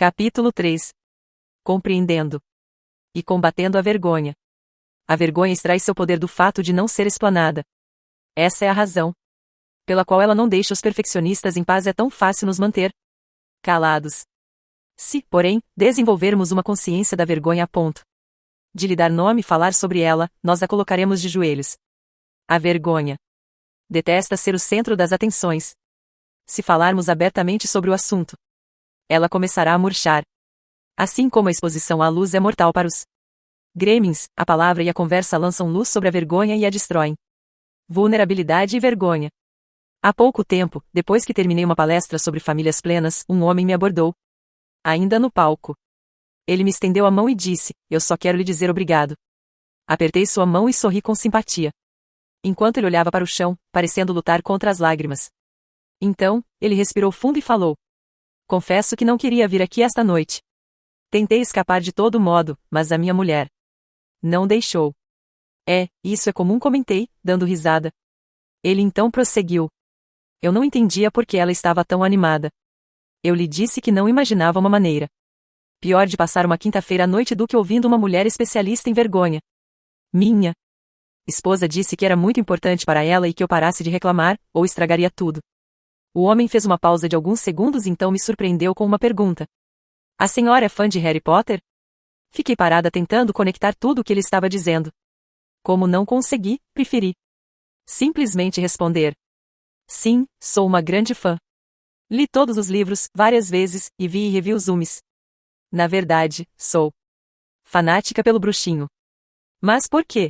Capítulo 3. Compreendendo e combatendo a vergonha. A vergonha extrai seu poder do fato de não ser explanada. Essa é a razão pela qual ela não deixa os perfeccionistas em paz. É tão fácil nos manter calados. Se, porém, desenvolvermos uma consciência da vergonha a ponto de lhe dar nome e falar sobre ela, nós a colocaremos de joelhos. A vergonha detesta ser o centro das atenções. Se falarmos abertamente sobre o assunto, ela começará a murchar. Assim como a exposição à luz é mortal para os gremlins, a palavra e a conversa lançam luz sobre a vergonha e a destroem. Vulnerabilidade e vergonha. Há pouco tempo, depois que terminei uma palestra sobre famílias plenas, um homem me abordou. Ainda no palco. Ele me estendeu a mão e disse: "Eu só quero lhe dizer obrigado." Apertei sua mão e sorri com simpatia, enquanto ele olhava para o chão, parecendo lutar contra as lágrimas. Então, ele respirou fundo e falou: "Confesso que não queria vir aqui esta noite. Tentei escapar de todo modo, mas a minha mulher não deixou." Isso é comum, comentei, dando risada. Ele então prosseguiu: "Eu não entendia por que ela estava tão animada. Eu lhe disse que não imaginava uma maneira pior de passar uma quinta-feira à noite do que ouvindo uma mulher especialista em vergonha. Minha esposa disse que era muito importante para ela e que eu parasse de reclamar, ou estragaria tudo." O homem fez uma pausa de alguns segundos e então me surpreendeu com uma pergunta: "A senhora é fã de Harry Potter?" Fiquei parada tentando conectar tudo o que ele estava dizendo. Como não consegui, preferi simplesmente responder: "Sim, sou uma grande fã. Li todos os livros, várias vezes, e vi e revi os filmes. Na verdade, sou fanática pelo bruxinho." "Mas por quê?"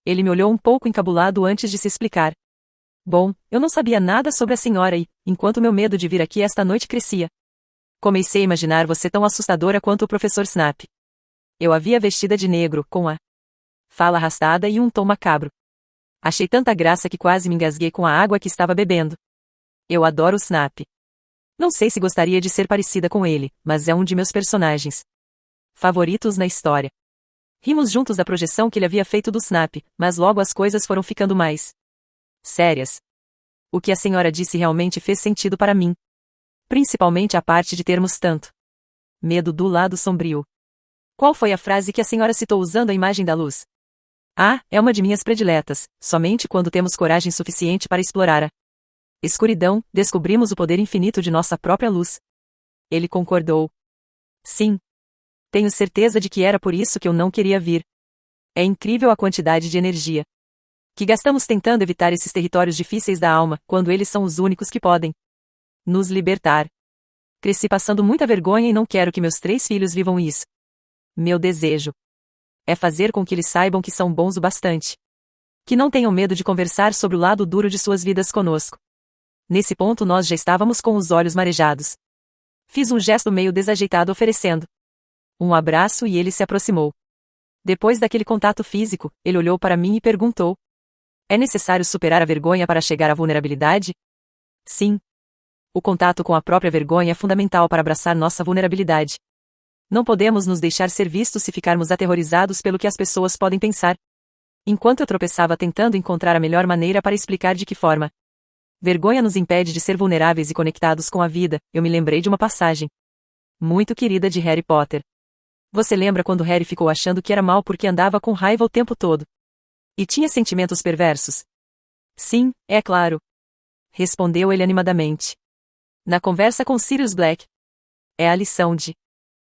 Ele me olhou um pouco encabulado antes de se explicar. "Bom, eu não sabia nada sobre a senhora e, enquanto meu medo de vir aqui esta noite crescia, comecei a imaginar você tão assustadora quanto o professor Snape. Eu a via vestida de negro, com a fala arrastada e um tom macabro. Achei tanta graça que quase me engasguei com a água que estava bebendo. Eu adoro o Snape. Não sei se gostaria de ser parecida com ele, mas é um de meus personagens favoritos na história." Rimos juntos da projeção que ele havia feito do Snape, mas logo as coisas foram ficando mais sérias. O que a senhora disse realmente fez sentido para mim. Principalmente a parte de termos tanto medo do lado sombrio. Qual foi a frase que a senhora citou usando a imagem da luz? É uma de minhas prediletas. Somente quando temos coragem suficiente para explorar a escuridão, descobrimos o poder infinito de nossa própria luz. Ele concordou. Sim. Tenho certeza de que era por isso que eu não queria vir. É incrível a quantidade de energia que gastamos tentando evitar esses territórios difíceis da alma, quando eles são os únicos que podem nos libertar. Cresci passando muita vergonha e não quero que meus 3 filhos vivam isso. Meu desejo é fazer com que eles saibam que são bons o bastante. Que não tenham medo de conversar sobre o lado duro de suas vidas conosco." Nesse ponto nós já estávamos com os olhos marejados. Fiz um gesto meio desajeitado oferecendo um abraço e ele se aproximou. Depois daquele contato físico, ele olhou para mim e perguntou: "É necessário superar a vergonha para chegar à vulnerabilidade?" Sim. O contato com a própria vergonha é fundamental para abraçar nossa vulnerabilidade. Não podemos nos deixar ser vistos se ficarmos aterrorizados pelo que as pessoas podem pensar. Enquanto eu tropeçava tentando encontrar a melhor maneira para explicar de que forma vergonha nos impede de ser vulneráveis e conectados com a vida, eu me lembrei de uma passagem muito querida de Harry Potter. Você lembra quando Harry ficou achando que era mal porque andava com raiva o tempo todo? E tinha sentimentos perversos? Sim, é claro. Respondeu ele animadamente. Na conversa com Sirius Black. É a lição de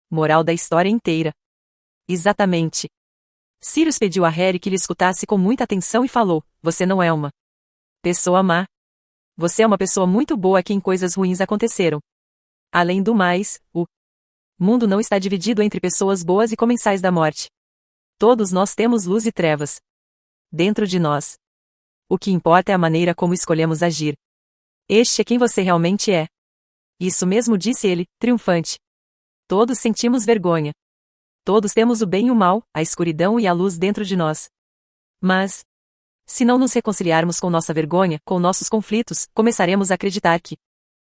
moral da história inteira. Exatamente. Sirius pediu a Harry que lhe escutasse com muita atenção e falou: "Você não é uma pessoa má. Você é uma pessoa muito boa a quem coisas ruins aconteceram. Além do mais, o mundo não está dividido entre pessoas boas e comensais da morte. Todos nós temos luz e trevas dentro de nós. O que importa é a maneira como escolhemos agir. Este é quem você realmente é." Isso mesmo, disse ele, triunfante. Todos sentimos vergonha. Todos temos o bem e o mal, a escuridão e a luz dentro de nós. Mas, se não nos reconciliarmos com nossa vergonha, com nossos conflitos, começaremos a acreditar que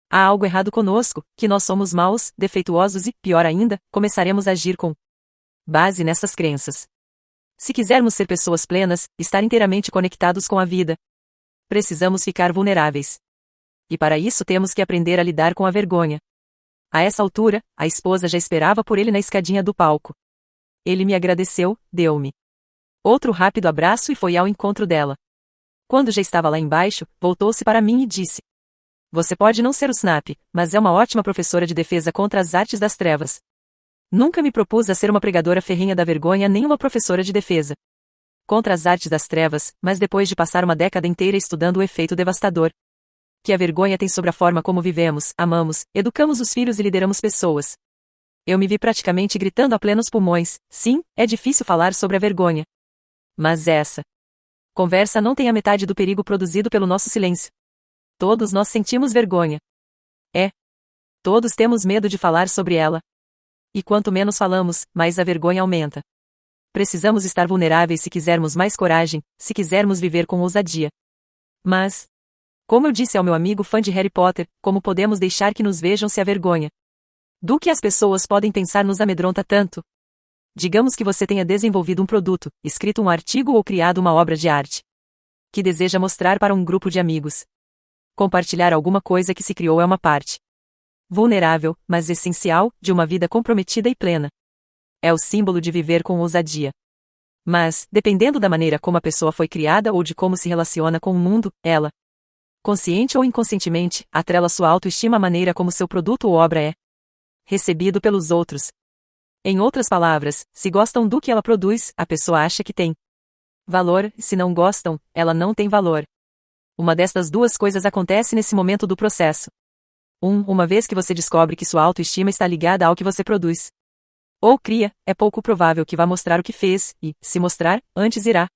há algo errado conosco, que nós somos maus, defeituosos e, pior ainda, começaremos a agir com base nessas crenças. Se quisermos ser pessoas plenas, estar inteiramente conectados com a vida, precisamos ficar vulneráveis. E para isso temos que aprender a lidar com a vergonha. A essa altura, a esposa já esperava por ele na escadinha do palco. Ele me agradeceu, deu-me outro rápido abraço e foi ao encontro dela. Quando já estava lá embaixo, voltou-se para mim e disse: Você pode não ser o Snap, mas é uma ótima professora de defesa contra as artes das trevas. Nunca me propus a ser uma pregadora ferrenha da vergonha nem uma professora de defesa contra as artes das trevas, mas depois de passar uma década inteira estudando o efeito devastador que a vergonha tem sobre a forma como vivemos, amamos, educamos os filhos e lideramos pessoas, eu me vi praticamente gritando a plenos pulmões: sim, é difícil falar sobre a vergonha. Mas essa conversa não tem a metade do perigo produzido pelo nosso silêncio. Todos nós sentimos vergonha. Todos temos medo de falar sobre ela. E quanto menos falamos, mais a vergonha aumenta. Precisamos estar vulneráveis se quisermos mais coragem, se quisermos viver com ousadia. Mas, como eu disse ao meu amigo fã de Harry Potter, como podemos deixar que nos vejam se a vergonha do que as pessoas podem pensar nos amedronta tanto? Digamos que você tenha desenvolvido um produto, escrito um artigo ou criado uma obra de arte que deseja mostrar para um grupo de amigos. Compartilhar alguma coisa que se criou é uma parte vulnerável, mas essencial, de uma vida comprometida e plena. É o símbolo de viver com ousadia. Mas, dependendo da maneira como a pessoa foi criada ou de como se relaciona com o mundo, ela, consciente ou inconscientemente, atrela sua autoestima à maneira como seu produto ou obra é recebido pelos outros. Em outras palavras, se gostam do que ela produz, a pessoa acha que tem valor, se não gostam, ela não tem valor. Uma destas duas coisas acontece nesse momento do processo. Uma vez que você descobre que sua autoestima está ligada ao que você produz ou cria, é pouco provável que vá mostrar o que fez, e, se mostrar, antes irá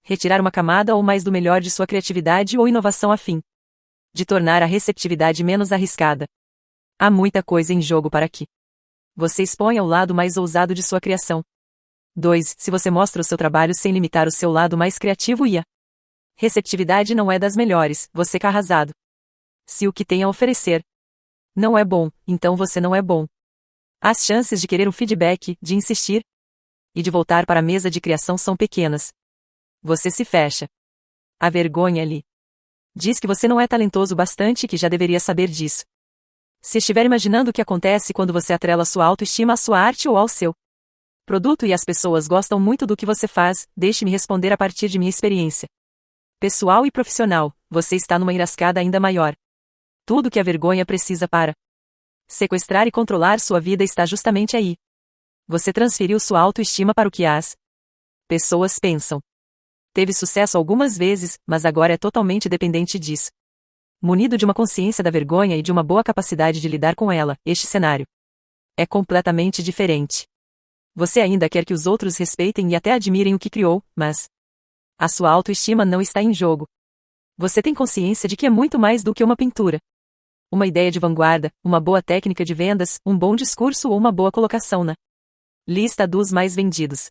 retirar uma camada ou mais do melhor de sua criatividade ou inovação a fim de tornar a receptividade menos arriscada. Há muita coisa em jogo para que você exponha o lado mais ousado de sua criação. 2. Se você mostra o seu trabalho sem limitar o seu lado mais criativo e a receptividade não é das melhores, você está arrasado. Se o que tem a oferecer não é bom, então você não é bom. As chances de querer um feedback, de insistir e de voltar para a mesa de criação são pequenas. Você se fecha. A vergonha lhe diz que você não é talentoso bastante e que já deveria saber disso. Se estiver imaginando o que acontece quando você atrela sua autoestima à sua arte ou ao seu produto e as pessoas gostam muito do que você faz, deixe-me responder a partir de minha experiência pessoal e profissional, você está numa enrascada ainda maior. Tudo que a vergonha precisa para sequestrar e controlar sua vida está justamente aí. Você transferiu sua autoestima para o que as pessoas pensam. Teve sucesso algumas vezes, mas agora é totalmente dependente disso. Munido de uma consciência da vergonha e de uma boa capacidade de lidar com ela, este cenário é completamente diferente. Você ainda quer que os outros respeitem e até admirem o que criou, mas a sua autoestima não está em jogo. Você tem consciência de que é muito mais do que uma pintura, uma ideia de vanguarda, uma boa técnica de vendas, um bom discurso ou uma boa colocação na lista dos mais vendidos.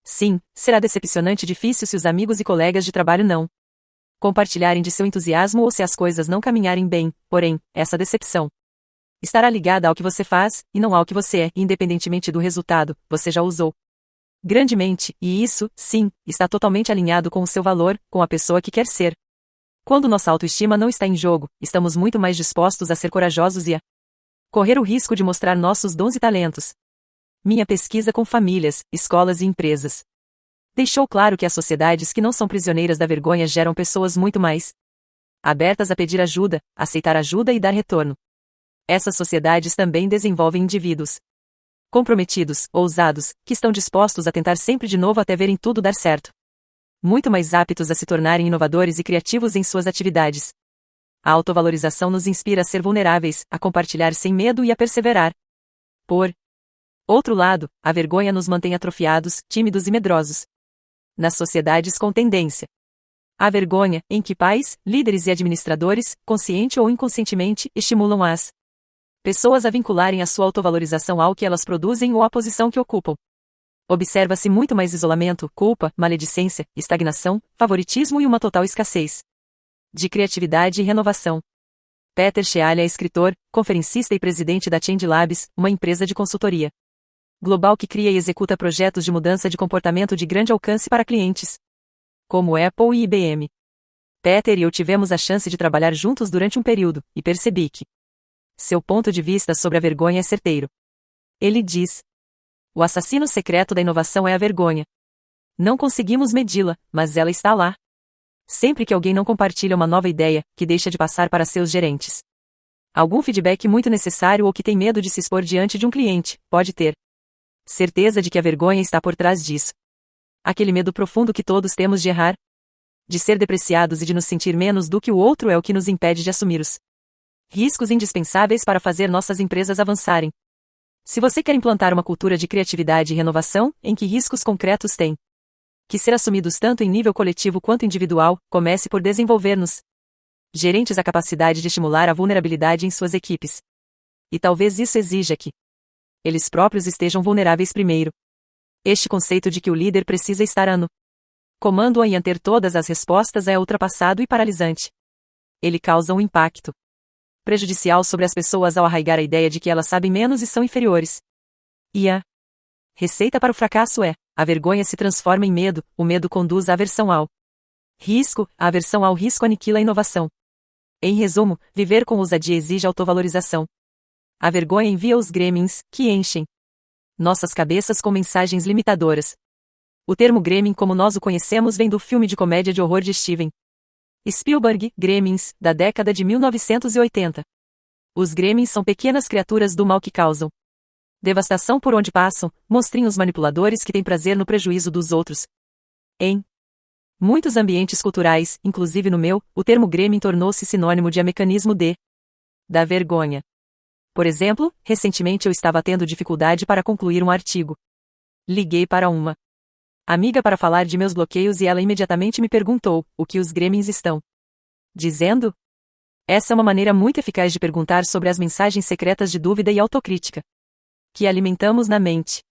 Sim, será decepcionante e difícil se os amigos e colegas de trabalho não compartilharem de seu entusiasmo ou se as coisas não caminharem bem, porém, essa decepção estará ligada ao que você faz, e não ao que você é, independentemente do resultado, você já usou grandemente, e isso, sim, está totalmente alinhado com o seu valor, com a pessoa que quer ser. Quando nossa autoestima não está em jogo, estamos muito mais dispostos a ser corajosos e a correr o risco de mostrar nossos dons e talentos. Minha pesquisa com famílias, escolas e empresas deixou claro que as sociedades que não são prisioneiras da vergonha geram pessoas muito mais abertas a pedir ajuda, aceitar ajuda e dar retorno. Essas sociedades também desenvolvem indivíduos comprometidos, ousados, que estão dispostos a tentar sempre de novo até verem tudo dar certo. Muito mais aptos a se tornarem inovadores e criativos em suas atividades. A autovalorização nos inspira a ser vulneráveis, a compartilhar sem medo e a perseverar. Por outro lado, a vergonha nos mantém atrofiados, tímidos e medrosos. Nas sociedades com tendência à vergonha, em que pais, líderes e administradores, consciente ou inconscientemente, estimulam as pessoas a vincularem a sua autovalorização ao que elas produzem ou à posição que ocupam. Observa-se muito mais isolamento, culpa, maledicência, estagnação, favoritismo e uma total escassez de criatividade e renovação. Peter Chealha é escritor, conferencista e presidente da Change Labs, uma empresa de consultoria global que cria e executa projetos de mudança de comportamento de grande alcance para clientes como Apple e IBM. Peter e eu tivemos a chance de trabalhar juntos durante um período, e percebi que Seu ponto de vista sobre a vergonha é certeiro. Ele diz: o assassino secreto da inovação é a vergonha. Não conseguimos medi-la, mas ela está lá. Sempre que alguém não compartilha uma nova ideia, que deixa de passar para seus gerentes. Algum feedback muito necessário ou que tem medo de se expor diante de um cliente, pode ter certeza de que a vergonha está por trás disso. Aquele medo profundo que todos temos de errar, de ser depreciados e de nos sentir menos do que o outro é o que nos impede de assumir os riscos indispensáveis para fazer nossas empresas avançarem. Se você quer implantar uma cultura de criatividade e renovação, em que riscos concretos têm que ser assumidos tanto em nível coletivo quanto individual, comece por desenvolver nos gerentes a capacidade de estimular a vulnerabilidade em suas equipes. E talvez isso exija que eles próprios estejam vulneráveis primeiro. Este conceito de que o líder precisa estar no comando e ter todas as respostas é ultrapassado e paralisante. Ele causa um impacto prejudicial sobre as pessoas ao arraigar a ideia de que elas sabem menos e são inferiores. E a receita para o fracasso é: a vergonha se transforma em medo, o medo conduz à aversão ao risco, a aversão ao risco aniquila a inovação. Em resumo, viver com ousadia exige autovalorização. A vergonha envia os gremlins, que enchem nossas cabeças com mensagens limitadoras. O termo gremlin como nós o conhecemos vem do filme de comédia de horror de Steven Spielberg, Gremlins, da década de 1980. Os gremlins são pequenas criaturas do mal que causam devastação por onde passam, monstrinhos manipuladores que têm prazer no prejuízo dos outros. Em muitos ambientes culturais, inclusive no meu, o termo gremlin tornou-se sinônimo de mecanismo da vergonha. Por exemplo, recentemente eu estava tendo dificuldade para concluir um artigo. Liguei para uma amiga para falar de meus bloqueios e ela imediatamente me perguntou: o que os gremlins estão dizendo? Essa é uma maneira muito eficaz de perguntar sobre as mensagens secretas de dúvida e autocrítica que alimentamos na mente.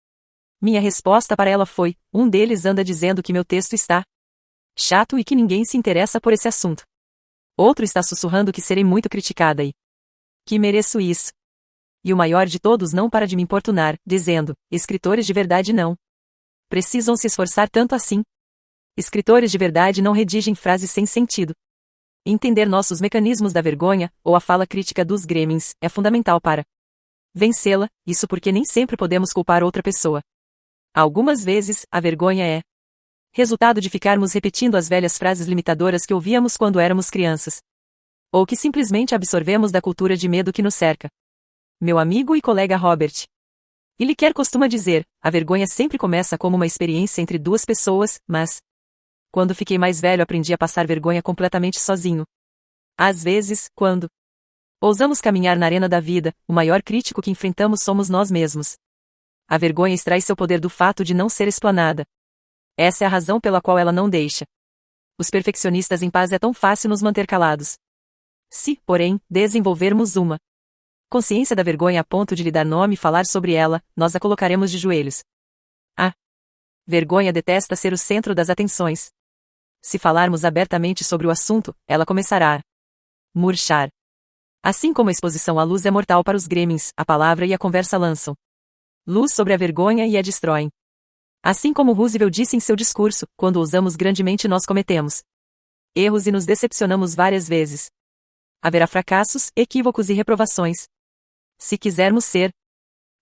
Minha resposta para ela foi: um deles anda dizendo que meu texto está chato e que ninguém se interessa por esse assunto. Outro está sussurrando que serei muito criticada e que mereço isso. E o maior de todos não para de me importunar, dizendo: escritores de verdade não precisam se esforçar tanto assim. Escritores de verdade não redigem frases sem sentido. Entender nossos mecanismos da vergonha, ou a fala crítica dos gremlins, é fundamental para vencê-la, isso porque nem sempre podemos culpar outra pessoa. Algumas vezes, a vergonha é resultado de ficarmos repetindo as velhas frases limitadoras que ouvíamos quando éramos crianças. Ou que simplesmente absorvemos da cultura de medo que nos cerca. Meu amigo e colega Robert Iliker costuma dizer: a vergonha sempre começa como uma experiência entre duas pessoas, mas quando fiquei mais velho aprendi a passar vergonha completamente sozinho. Às vezes, quando ousamos caminhar na arena da vida, o maior crítico que enfrentamos somos nós mesmos. A vergonha extrai seu poder do fato de não ser explanada. Essa é a razão pela qual ela não deixa os perfeccionistas em paz. É tão fácil nos manter calados. Se, porém, desenvolvermos uma consciência da vergonha a ponto de lhe dar nome e falar sobre ela, nós a colocaremos de joelhos. A vergonha detesta ser o centro das atenções. Se falarmos abertamente sobre o assunto, ela começará a murchar. Assim como a exposição à luz é mortal para os gremlins, a palavra e a conversa lançam luz sobre a vergonha e a destroem. Assim como Roosevelt disse em seu discurso: quando ousamos grandemente nós cometemos erros e nos decepcionamos várias vezes. Haverá fracassos, equívocos e reprovações. Se quisermos ser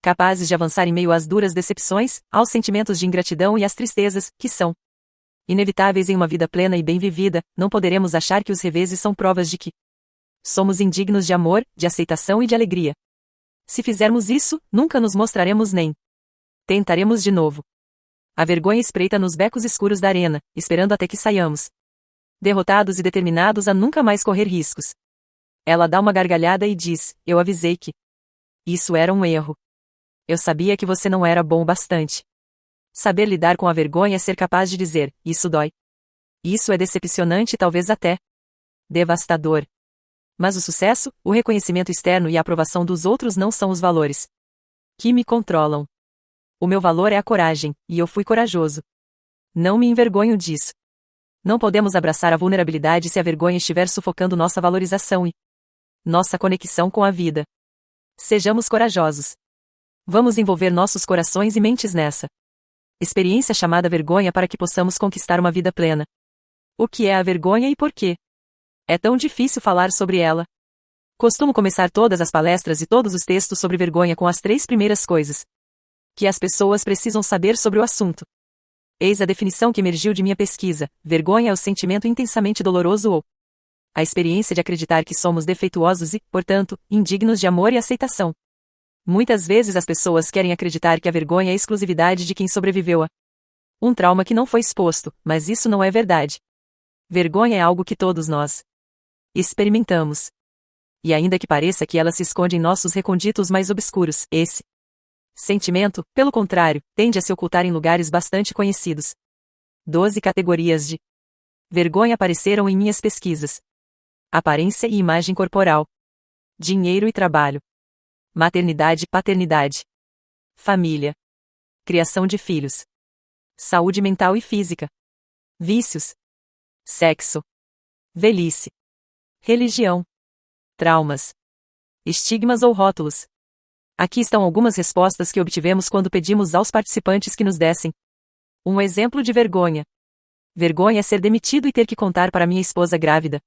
capazes de avançar em meio às duras decepções, aos sentimentos de ingratidão e às tristezas, que são inevitáveis em uma vida plena e bem vivida, não poderemos achar que os reveses são provas de que somos indignos de amor, de aceitação e de alegria. Se fizermos isso, nunca nos mostraremos nem tentaremos de novo. A vergonha espreita nos becos escuros da arena, esperando até que saiamos derrotados e determinados a nunca mais correr riscos. Ela dá uma gargalhada e diz: eu avisei que isso era um erro. Eu sabia que você não era bom o bastante. Saber lidar com a vergonha é ser capaz de dizer: isso dói. Isso é decepcionante e talvez até devastador. Mas o sucesso, o reconhecimento externo e a aprovação dos outros não são os valores que me controlam. O meu valor é a coragem, e eu fui corajoso. Não me envergonho disso. Não podemos abraçar a vulnerabilidade se a vergonha estiver sufocando nossa valorização e nossa conexão com a vida. Sejamos corajosos. Vamos envolver nossos corações e mentes nessa experiência chamada vergonha para que possamos conquistar uma vida plena. O que é a vergonha e por quê? É tão difícil falar sobre ela. Costumo começar todas as palestras e todos os textos sobre vergonha com as 3 primeiras coisas que as pessoas precisam saber sobre o assunto. Eis a definição que emergiu de minha pesquisa: vergonha é o sentimento intensamente doloroso ou a experiência de acreditar que somos defeituosos e, portanto, indignos de amor e aceitação. Muitas vezes as pessoas querem acreditar que a vergonha é a exclusividade de quem sobreviveu a um trauma que não foi exposto, mas isso não é verdade. Vergonha é algo que todos nós experimentamos. E ainda que pareça que ela se esconde em nossos recônditos mais obscuros, esse sentimento, pelo contrário, tende a se ocultar em lugares bastante conhecidos. 12 categorias de vergonha apareceram em minhas pesquisas: aparência e imagem corporal, dinheiro e trabalho, maternidade e paternidade, família, criação de filhos, saúde mental e física, vícios, sexo, velhice, religião, traumas, estigmas ou rótulos. Aqui estão algumas respostas que obtivemos quando pedimos aos participantes que nos dessem um exemplo de vergonha. Vergonha é ser demitido e ter que contar para minha esposa grávida.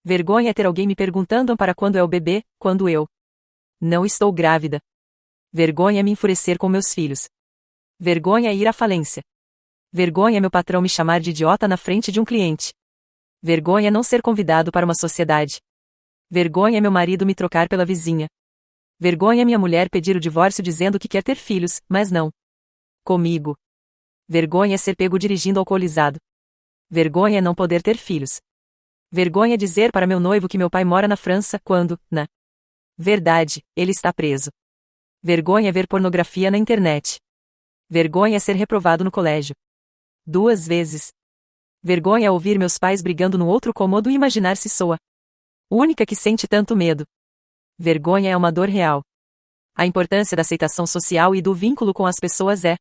Vergonha é ter alguém me perguntando para quando é o bebê, quando eu não estou grávida. Vergonha é me enfurecer com meus filhos. Vergonha é ir à falência. Vergonha é meu patrão me chamar de idiota na frente de um cliente. Vergonha é não ser convidado para uma sociedade. Vergonha é meu marido me trocar pela vizinha. Vergonha é minha mulher pedir o divórcio dizendo que quer ter filhos, mas não comigo. Vergonha é ser pego dirigindo alcoolizado. Vergonha é não poder ter filhos. Vergonha é dizer para meu noivo que meu pai mora na França, quando, na verdade, ele está preso. Vergonha é ver pornografia na internet. Vergonha é ser reprovado no colégio 2 vezes. Vergonha é ouvir meus pais brigando no outro cômodo e imaginar se sou a única que sente tanto medo. Vergonha é uma dor real. A importância da aceitação social e do vínculo com as pessoas é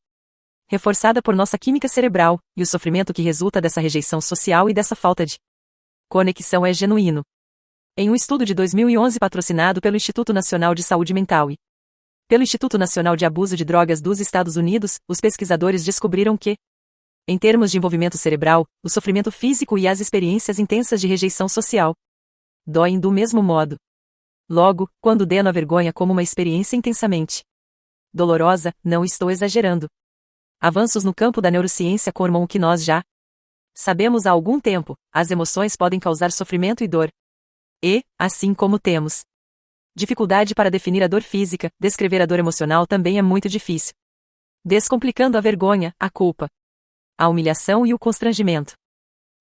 reforçada por nossa química cerebral, e o sofrimento que resulta dessa rejeição social e dessa falta de conexão é genuíno. Em um estudo de 2011 patrocinado pelo Instituto Nacional de Saúde Mental e pelo Instituto Nacional de Abuso de Drogas dos Estados Unidos, os pesquisadores descobriram que, em termos de envolvimento cerebral, o sofrimento físico e as experiências intensas de rejeição social doem do mesmo modo. Logo, quando deno a vergonha como uma experiência intensamente dolorosa, não estou exagerando. Avanços no campo da neurociência confirmam o que nós já sabemos há algum tempo: as emoções podem causar sofrimento e dor. E, assim como temos dificuldade para definir a dor física, descrever a dor emocional também é muito difícil. Descomplicando a vergonha, a culpa, a humilhação e o constrangimento.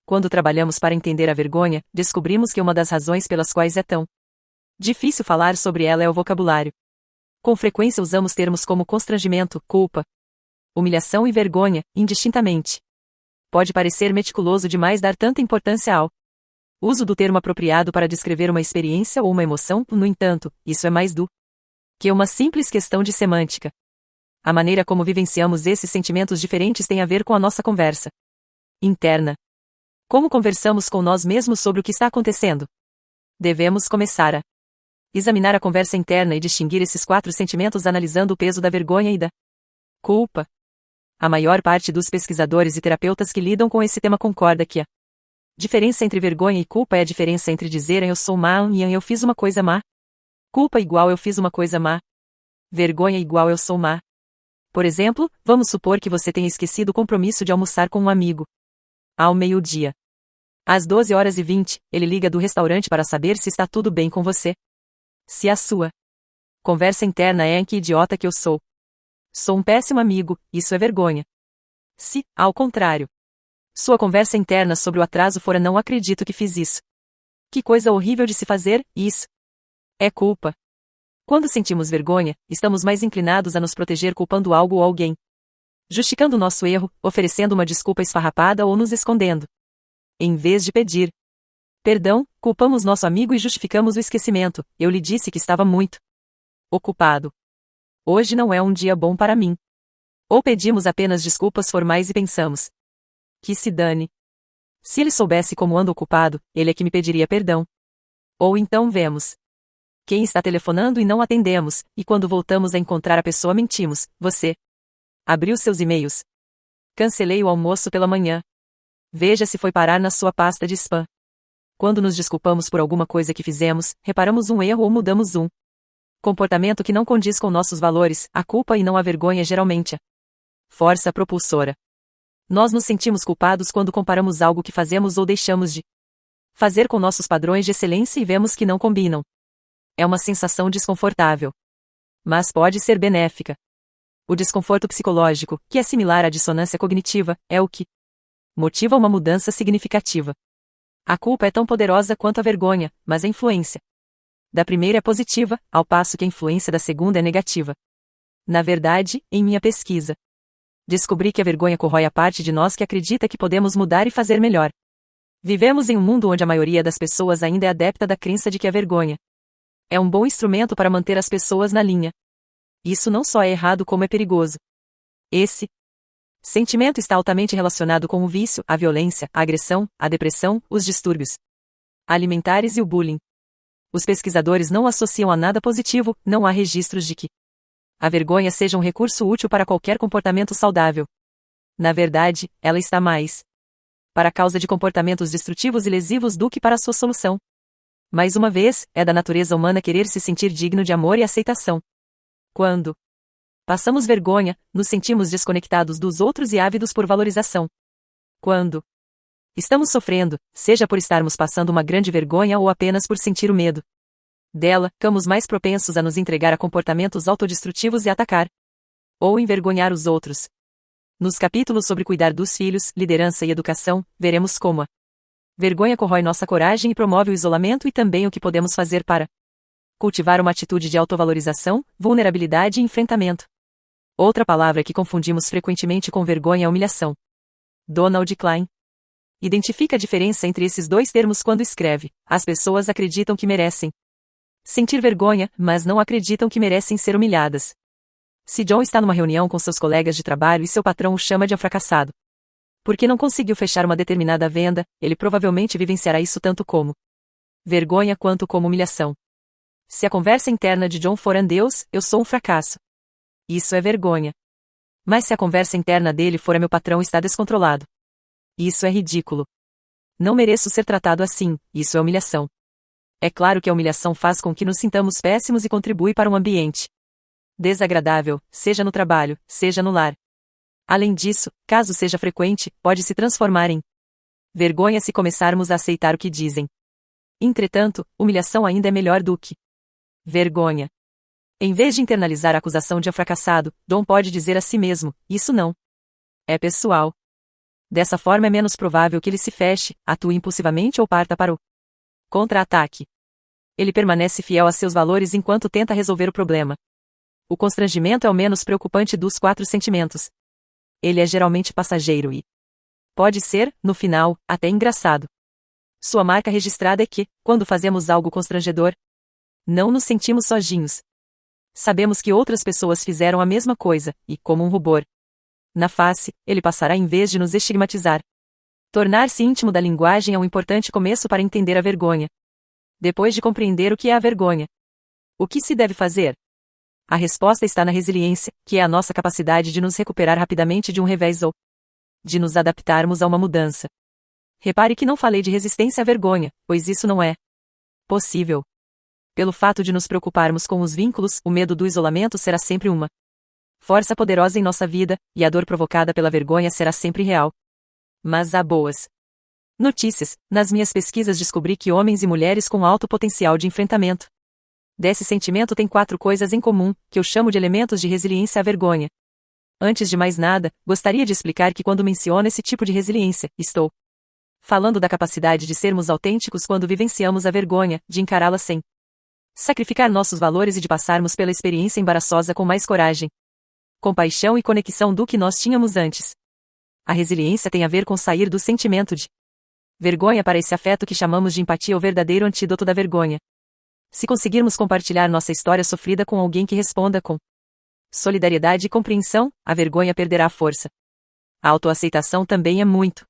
Quando trabalhamos para entender a vergonha, descobrimos que uma das razões pelas quais é tão difícil falar sobre ela é o vocabulário. Com frequência usamos termos como constrangimento, culpa, humilhação e vergonha, indistintamente. Pode parecer meticuloso demais dar tanta importância ao uso do termo apropriado para descrever uma experiência ou uma emoção, no entanto, isso é mais do que uma simples questão de semântica. A maneira como vivenciamos esses sentimentos diferentes tem a ver com a nossa conversa interna. Como conversamos com nós mesmos sobre o que está acontecendo? Devemos começar a examinar a conversa interna e distinguir esses 4 sentimentos analisando o peso da vergonha e da culpa. A maior parte dos pesquisadores e terapeutas que lidam com esse tema concorda que a diferença entre vergonha e culpa é a diferença entre dizerem eu sou má e eu fiz uma coisa má. Culpa igual eu fiz uma coisa má. Vergonha igual eu sou má. Por exemplo, vamos supor que você tenha esquecido o compromisso de almoçar com um amigo ao meio-dia. Às 12h20, ele liga do restaurante para saber se está tudo bem com você. Se a sua conversa interna é que idiota que eu sou. Sou um péssimo amigo, isso é vergonha. Se, ao contrário, sua conversa interna sobre o atraso fora não acredito que fiz isso. Que coisa horrível de se fazer, isso é culpa. Quando sentimos vergonha, estamos mais inclinados a nos proteger culpando algo ou alguém, justificando nosso erro, oferecendo uma desculpa esfarrapada ou nos escondendo. Em vez de pedir perdão, culpamos nosso amigo e justificamos o esquecimento: eu lhe disse que estava muito ocupado. Hoje não é um dia bom para mim. Ou pedimos apenas desculpas formais e pensamos: que se dane. Se ele soubesse como ando ocupado, ele é que me pediria perdão. Ou então vemos quem está telefonando e não atendemos, e quando voltamos a encontrar a pessoa mentimos: você abriu seus e-mails. Cancelei o almoço pela manhã. Veja se foi parar na sua pasta de spam. Quando nos desculpamos por alguma coisa que fizemos, reparamos um erro ou mudamos um comportamento que não condiz com nossos valores, a culpa e não a vergonha geralmente a força propulsora. Nós nos sentimos culpados quando comparamos algo que fazemos ou deixamos de fazer com nossos padrões de excelência e vemos que não combinam. É uma sensação desconfortável, mas pode ser benéfica. O desconforto psicológico, que é similar à dissonância cognitiva, é o que motiva uma mudança significativa. A culpa é tão poderosa quanto a vergonha, mas a influência da primeira é positiva, ao passo que a influência da segunda é negativa. Na verdade, em minha pesquisa, descobri que a vergonha corrói a parte de nós que acredita que podemos mudar e fazer melhor. Vivemos em um mundo onde a maioria das pessoas ainda é adepta da crença de que a vergonha é um bom instrumento para manter as pessoas na linha. Isso não só é errado como é perigoso. Esse sentimento está altamente relacionado com o vício, a violência, a agressão, a depressão, os distúrbios alimentares e o bullying. Os pesquisadores não o associam a nada positivo, não há registros de que a vergonha seja um recurso útil para qualquer comportamento saudável. Na verdade, ela está mais para a causa de comportamentos destrutivos e lesivos do que para a sua solução. Mais uma vez, é da natureza humana querer se sentir digno de amor e aceitação. Quando passamos vergonha, nos sentimos desconectados dos outros e ávidos por valorização. Quando estamos sofrendo, seja por estarmos passando uma grande vergonha ou apenas por sentir o medo dela, ficamos mais propensos a nos entregar a comportamentos autodestrutivos e atacar ou envergonhar os outros. Nos capítulos sobre cuidar dos filhos, liderança e educação, veremos como a vergonha corrói nossa coragem e promove o isolamento e também o que podemos fazer para cultivar uma atitude de autovalorização, vulnerabilidade e enfrentamento. Outra palavra que confundimos frequentemente com vergonha é humilhação. Donald Klein identifica a diferença entre esses dois termos quando escreve: as pessoas acreditam que merecem sentir vergonha, mas não acreditam que merecem ser humilhadas. Se John está numa reunião com seus colegas de trabalho e seu patrão o chama de um fracassado porque não conseguiu fechar uma determinada venda, ele provavelmente vivenciará isso tanto como vergonha quanto como humilhação. Se a conversa interna de John for Deus, eu sou um fracasso, isso é vergonha. Mas se a conversa interna dele for meu patrão está descontrolado, isso é ridículo. Não mereço ser tratado assim, isso é humilhação. É claro que a humilhação faz com que nos sintamos péssimos e contribui para um ambiente desagradável, seja no trabalho, seja no lar. Além disso, caso seja frequente, pode se transformar em vergonha se começarmos a aceitar o que dizem. Entretanto, humilhação ainda é melhor do que vergonha. Em vez de internalizar a acusação de um fracassado, John pode dizer a si mesmo: isso não é pessoal. Dessa forma é menos provável que ele se feche, atue impulsivamente ou parta para o contra-ataque. Ele permanece fiel a seus valores enquanto tenta resolver o problema. O constrangimento é o menos preocupante dos 4 sentimentos. Ele é geralmente passageiro e pode ser, no final, até engraçado. Sua marca registrada é que, quando fazemos algo constrangedor, não nos sentimos sozinhos. Sabemos que outras pessoas fizeram a mesma coisa, e, como um rubor na face, ele passará em vez de nos estigmatizar. Tornar-se íntimo da linguagem é um importante começo para entender a vergonha. Depois de compreender o que é a vergonha, o que se deve fazer? A resposta está na resiliência, que é a nossa capacidade de nos recuperar rapidamente de um revés ou de nos adaptarmos a uma mudança. Repare que não falei de resistência à vergonha, pois isso não é possível. Pelo fato de nos preocuparmos com os vínculos, o medo do isolamento será sempre uma força poderosa em nossa vida, e a dor provocada pela vergonha será sempre real. Mas há boas notícias. Nas minhas pesquisas descobri que homens e mulheres com alto potencial de enfrentamento desse sentimento têm 4 coisas em comum, que eu chamo de elementos de resiliência à vergonha. Antes de mais nada, gostaria de explicar que quando menciono esse tipo de resiliência, estou falando da capacidade de sermos autênticos quando vivenciamos a vergonha, de encará-la sem sacrificar nossos valores e de passarmos pela experiência embaraçosa com mais coragem, compaixão e conexão do que nós tínhamos antes. A resiliência tem a ver com sair do sentimento de vergonha para esse afeto que chamamos de empatia, o verdadeiro antídoto da vergonha. Se conseguirmos compartilhar nossa história sofrida com alguém que responda com solidariedade e compreensão, a vergonha perderá a força. A autoaceitação também é muito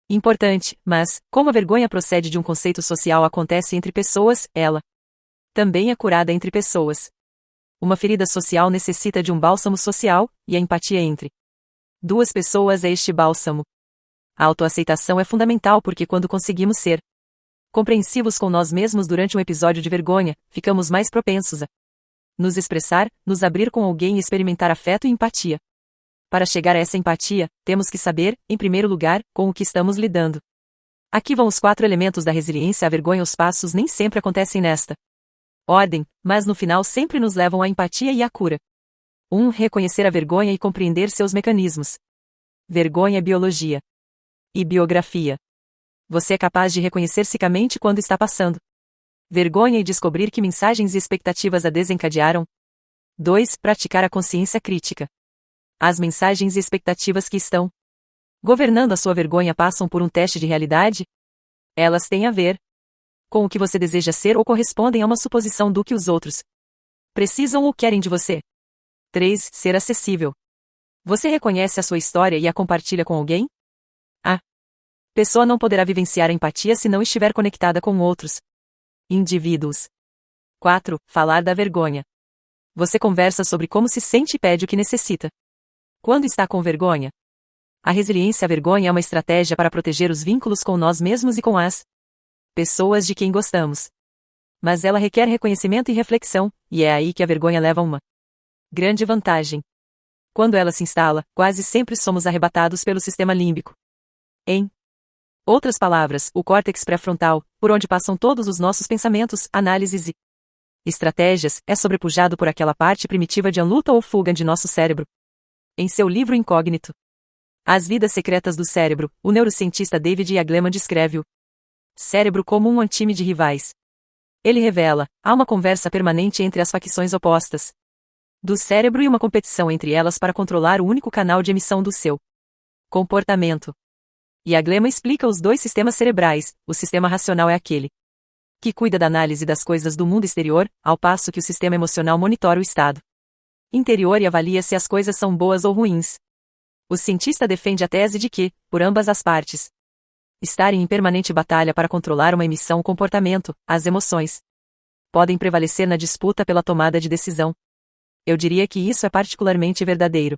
importante, mas, como a vergonha procede de um conceito social, acontece entre pessoas, ela também é curada entre pessoas. Uma ferida social necessita de um bálsamo social, e a empatia entre 2 pessoas é este bálsamo. A autoaceitação é fundamental porque quando conseguimos ser Compreensivos com nós mesmos durante um episódio de vergonha, ficamos mais propensos a nos expressar, nos abrir com alguém e experimentar afeto e empatia. Para chegar a essa empatia, temos que saber, em primeiro lugar, com o que estamos lidando. Aqui vão os 4 elementos da resiliência à vergonha. Os passos nem sempre acontecem nesta ordem, mas no final sempre nos levam à empatia e à cura. 1. Reconhecer a vergonha e compreender seus mecanismos. Vergonha é biologia e biografia. Você é capaz de reconhecer cicamente quando está passando vergonha e descobrir que mensagens e expectativas a desencadearam. 2. Praticar a consciência crítica. As mensagens e expectativas que estão governando a sua vergonha passam por um teste de realidade? Elas têm a ver com o que você deseja ser ou correspondem a uma suposição do que os outros precisam ou querem de você. 3. Ser acessível. Você reconhece a sua história e a compartilha com alguém? A pessoa não poderá vivenciar a empatia se não estiver conectada com outros indivíduos. 4. Falar da vergonha. Você conversa sobre como se sente e pede o que necessita. Quando está com vergonha? A resiliência à vergonha é uma estratégia para proteger os vínculos com nós mesmos e com as pessoas de quem gostamos. Mas ela requer reconhecimento e reflexão, e é aí que a vergonha leva uma grande vantagem. Quando ela se instala, quase sempre somos arrebatados pelo sistema límbico. Em outras palavras, o córtex pré-frontal, por onde passam todos os nossos pensamentos, análises e estratégias, é sobrepujado por aquela parte primitiva de luta ou fuga de nosso cérebro. Em seu livro Incógnito, As Vidas Secretas do Cérebro, o neurocientista David Eagleman descreve o cérebro como um time de rivais. Ele revela, há uma conversa permanente entre as facções opostas do cérebro e uma competição entre elas para controlar o único canal de emissão do seu comportamento. Eagleman explica os 2 sistemas cerebrais. O sistema racional é aquele que cuida da análise das coisas do mundo exterior, ao passo que o sistema emocional monitora o estado interior e avalia se as coisas são boas ou ruins. O cientista defende a tese de que, por ambas as partes estarem em permanente batalha para controlar uma emissão ou comportamento, as emoções podem prevalecer na disputa pela tomada de decisão. Eu diria que isso é particularmente verdadeiro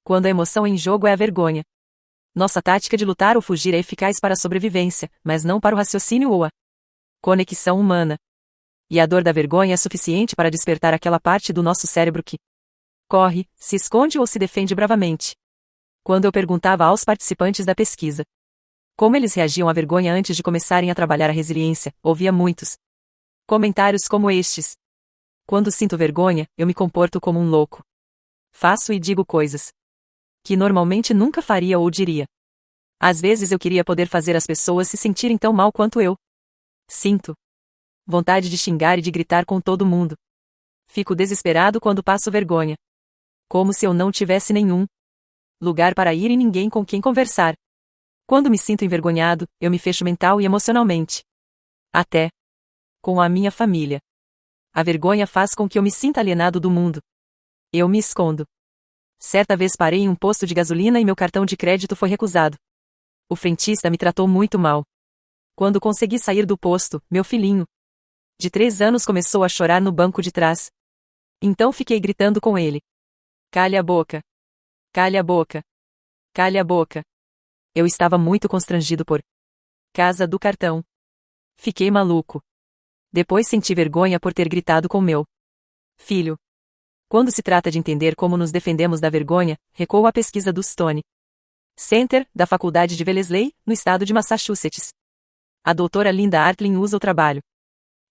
quando a emoção em jogo é a vergonha. Nossa tática de lutar ou fugir é eficaz para a sobrevivência, mas não para o raciocínio ou a conexão humana. E a dor da vergonha é suficiente para despertar aquela parte do nosso cérebro que corre, se esconde ou se defende bravamente. Quando eu perguntava aos participantes da pesquisa como eles reagiam à vergonha antes de começarem a trabalhar a resiliência, ouvia muitos comentários como estes. Quando sinto vergonha, eu me comporto como um louco. Faço e digo coisas que normalmente nunca faria ou diria. Às vezes eu queria poder fazer as pessoas se sentirem tão mal quanto eu sinto. Vontade de xingar e de gritar com todo mundo. Fico desesperado quando passo vergonha. Como se eu não tivesse nenhum lugar para ir e ninguém com quem conversar. Quando me sinto envergonhado, eu me fecho mental e emocionalmente. Até com a minha família. A vergonha faz com que eu me sinta alienado do mundo. Eu me escondo. Certa vez parei em um posto de gasolina e meu cartão de crédito foi recusado. O frentista me tratou muito mal. Quando consegui sair do posto, meu filhinho de 3 anos começou a chorar no banco de trás. Então fiquei gritando com ele. Calha a boca. Calha a boca. Calha a boca. Eu estava muito constrangido por causa do cartão. Fiquei maluco. Depois senti vergonha por ter gritado com meu filho. Quando se trata de entender como nos defendemos da vergonha, recuo à pesquisa do Stone Center, da Faculdade de Wellesley, no estado de Massachusetts. A doutora Linda Artlin usa o trabalho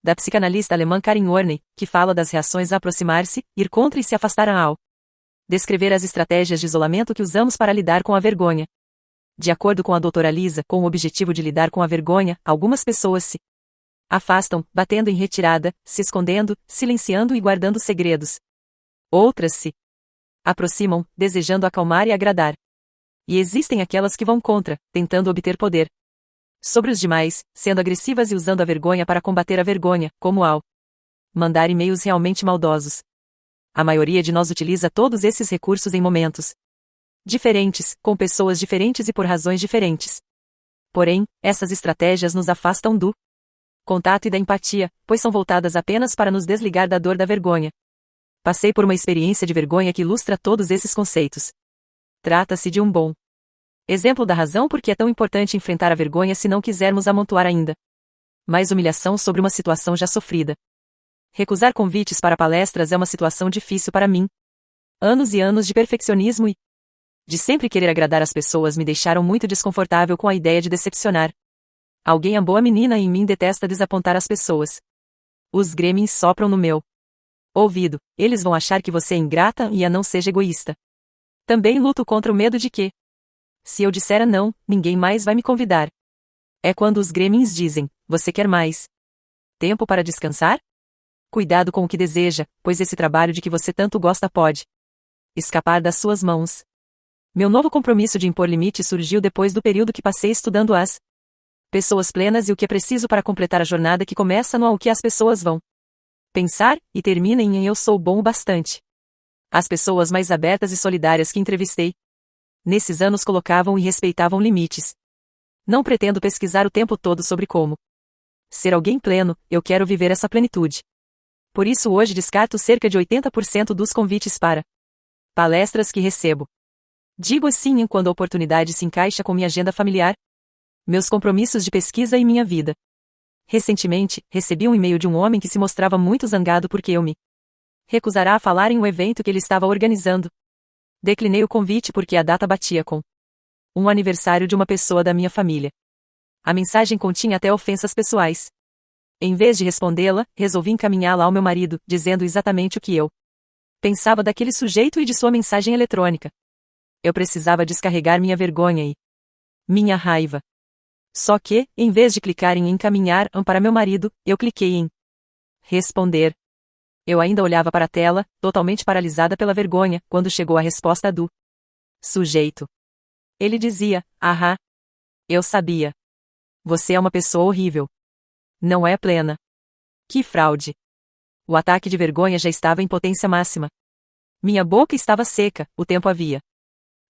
da psicanalista alemã Karin Orney, que fala das reações a aproximar-se, ir contra e se afastar ao descrever as estratégias de isolamento que usamos para lidar com a vergonha. De acordo com a doutora Lisa, com o objetivo de lidar com a vergonha, algumas pessoas se afastam, batendo em retirada, se escondendo, silenciando e guardando segredos. Outras se aproximam, desejando acalmar e agradar. E existem aquelas que vão contra, tentando obter poder sobre os demais, sendo agressivas e usando a vergonha para combater a vergonha, como ao mandar e-mails realmente maldosos. A maioria de nós utiliza todos esses recursos em momentos diferentes, com pessoas diferentes e por razões diferentes. Porém, essas estratégias nos afastam do contato e da empatia, pois são voltadas apenas para nos desligar da dor da vergonha. Passei por uma experiência de vergonha que ilustra todos esses conceitos. Trata-se de um bom exemplo da razão por que é tão importante enfrentar a vergonha se não quisermos amontoar ainda Mais humilhação sobre uma situação já sofrida. Recusar convites para palestras é uma situação difícil para mim. Anos e anos de perfeccionismo e de sempre querer agradar as pessoas me deixaram muito desconfortável com a ideia de decepcionar. Alguém, a boa menina em mim, detesta desapontar as pessoas. Os gremlins sopram no meu ouvido. Eles vão achar que você é ingrata e não seja egoísta. Também luto contra o medo de que, se eu disser não, ninguém mais vai me convidar. É quando os gremlins dizem: você quer mais tempo para descansar? Cuidado com o que deseja, pois esse trabalho de que você tanto gosta pode escapar das suas mãos. Meu novo compromisso de impor limites surgiu depois do período que passei estudando as pessoas plenas e o que é preciso para completar a jornada que começa no ao que as pessoas vão pensar e termina em eu sou bom o bastante. As pessoas mais abertas e solidárias que entrevistei nesses anos colocavam e respeitavam limites. Não pretendo pesquisar o tempo todo sobre como ser alguém pleno, eu quero viver essa plenitude. Por isso hoje descarto cerca de 80% dos convites para palestras que recebo. Digo assim quando a oportunidade se encaixa com minha agenda familiar, meus compromissos de pesquisa e minha vida. Recentemente, recebi um e-mail de um homem que se mostrava muito zangado porque eu me recusara a falar em um evento que ele estava organizando. Declinei o convite porque a data batia com um aniversário de uma pessoa da minha família. A mensagem continha até ofensas pessoais. Em vez de respondê-la, resolvi encaminhá-la ao meu marido, dizendo exatamente o que eu pensava daquele sujeito e de sua mensagem eletrônica. Eu precisava descarregar minha vergonha e minha raiva. Só que, em vez de clicar em encaminhar para meu marido, eu cliquei em responder. Eu ainda olhava para a tela, totalmente paralisada pela vergonha, quando chegou a resposta do sujeito. Ele dizia: ahá. Eu sabia. Você é uma pessoa horrível. Não é plena. Que fraude. O ataque de vergonha já estava em potência máxima. Minha boca estava seca, o tempo havia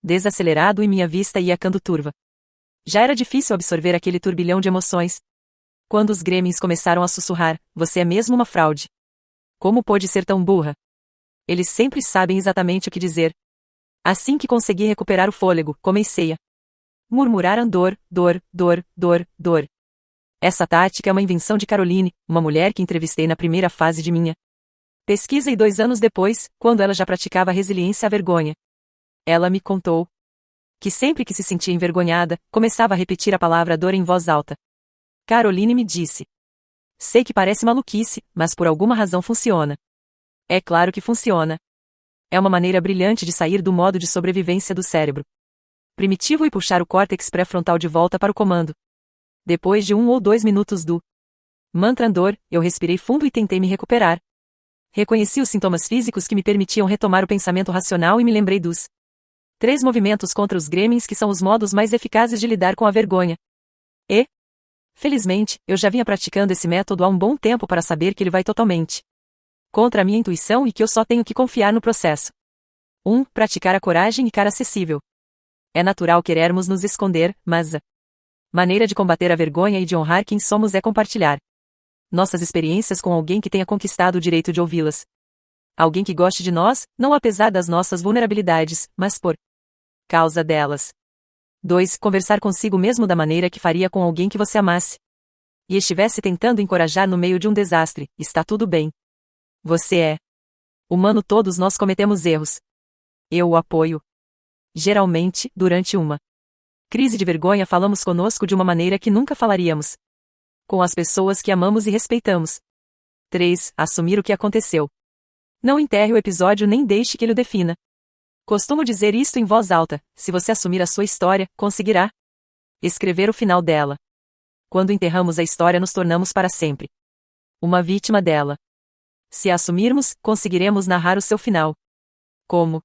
desacelerado e minha vista ia ficando turva. Já era difícil absorver aquele turbilhão de emoções. Quando os gremlins começaram a sussurrar: você é mesmo uma fraude. Como pôde ser tão burra? Eles sempre sabem exatamente o que dizer. Assim que consegui recuperar o fôlego, comecei a murmurar dor, dor, dor, dor, dor. Essa tática é uma invenção de Caroline, uma mulher que entrevistei na primeira fase de minha pesquisa e 2 anos depois, quando ela já praticava a resiliência à vergonha. Ela me contou que sempre que se sentia envergonhada, começava a repetir a palavra dor em voz alta. Caroline me disse: sei que parece maluquice, mas por alguma razão funciona. É claro que funciona. É uma maneira brilhante de sair do modo de sobrevivência do cérebro primitivo e puxar o córtex pré-frontal de volta para o comando. Depois de 1 ou 2 minutos do mantra dor, eu respirei fundo e tentei me recuperar. Reconheci os sintomas físicos que me permitiam retomar o pensamento racional e me lembrei dos 3 movimentos contra os gremlins que são os modos mais eficazes de lidar com a vergonha. E, felizmente, eu já vinha praticando esse método há um bom tempo para saber que ele vai totalmente contra a minha intuição e que eu só tenho que confiar no processo. 1. Praticar a coragem e cara acessível. É natural querermos nos esconder, mas a maneira de combater a vergonha e de honrar quem somos é compartilhar nossas experiências com alguém que tenha conquistado o direito de ouvi-las. Alguém que goste de nós, não apesar das nossas vulnerabilidades, mas por causa delas. 2. Conversar consigo mesmo da maneira que faria com alguém que você amasse e estivesse tentando encorajar no meio de um desastre: está tudo bem. Você é humano, todos nós cometemos erros. Eu o apoio. Geralmente, durante uma crise de vergonha, falamos conosco de uma maneira que nunca falaríamos com as pessoas que amamos e respeitamos. 3. Assumir o que aconteceu. Não enterre o episódio nem deixe que ele o defina. Costumo dizer isto em voz alta: se você assumir a sua história, conseguirá escrever o final dela. Quando enterramos a história, nos tornamos para sempre uma vítima dela. Se a assumirmos, conseguiremos narrar o seu final. Como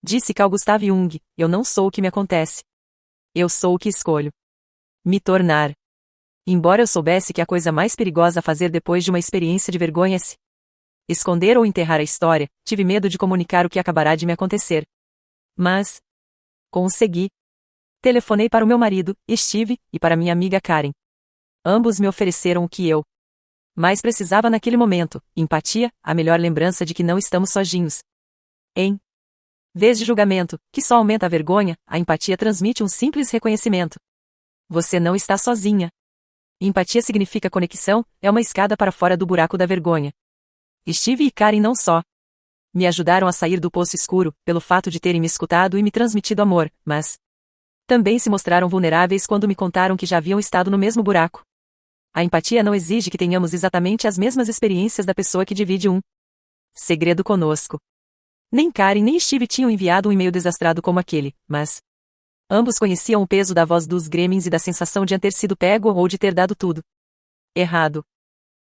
disse Carl Gustav Jung: eu não sou o que me acontece. Eu sou o que escolho me tornar. Embora eu soubesse que a coisa mais perigosa a fazer depois de uma experiência de vergonha é se esconder ou enterrar a história, tive medo de comunicar o que acabará de me acontecer. Mas consegui. Telefonei para o meu marido, Steve, e para minha amiga Karen. Ambos me ofereceram o que eu mais precisava naquele momento: empatia, a melhor lembrança de que não estamos sozinhos. Em vez de julgamento, que só aumenta a vergonha, a empatia transmite um simples reconhecimento. Você não está sozinha. Empatia significa conexão, é uma escada para fora do buraco da vergonha. Steve e Karen não só me ajudaram a sair do poço escuro, pelo fato de terem me escutado e me transmitido amor, mas também se mostraram vulneráveis quando me contaram que já haviam estado no mesmo buraco. A empatia não exige que tenhamos exatamente as mesmas experiências da pessoa que divide um segredo conosco. Nem Karen nem Steve tinham enviado um e-mail desastrado como aquele, mas ambos conheciam o peso da voz dos gremlins e da sensação de ter sido pego ou de ter dado tudo errado.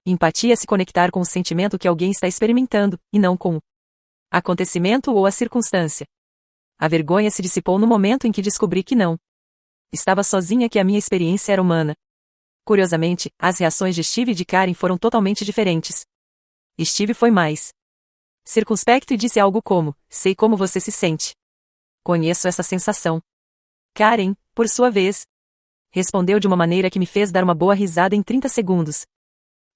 Empatia é se conectar com o sentimento que alguém está experimentando, e não com o acontecimento ou a circunstância. A vergonha se dissipou no momento em que descobri que não estava sozinha, que a minha experiência era humana. Curiosamente, as reações de Steve e de Karen foram totalmente diferentes. Steve foi mais circunspecto e disse algo como: sei como você se sente. Conheço essa sensação. Karen, por sua vez, respondeu de uma maneira que me fez dar uma boa risada em 30 segundos.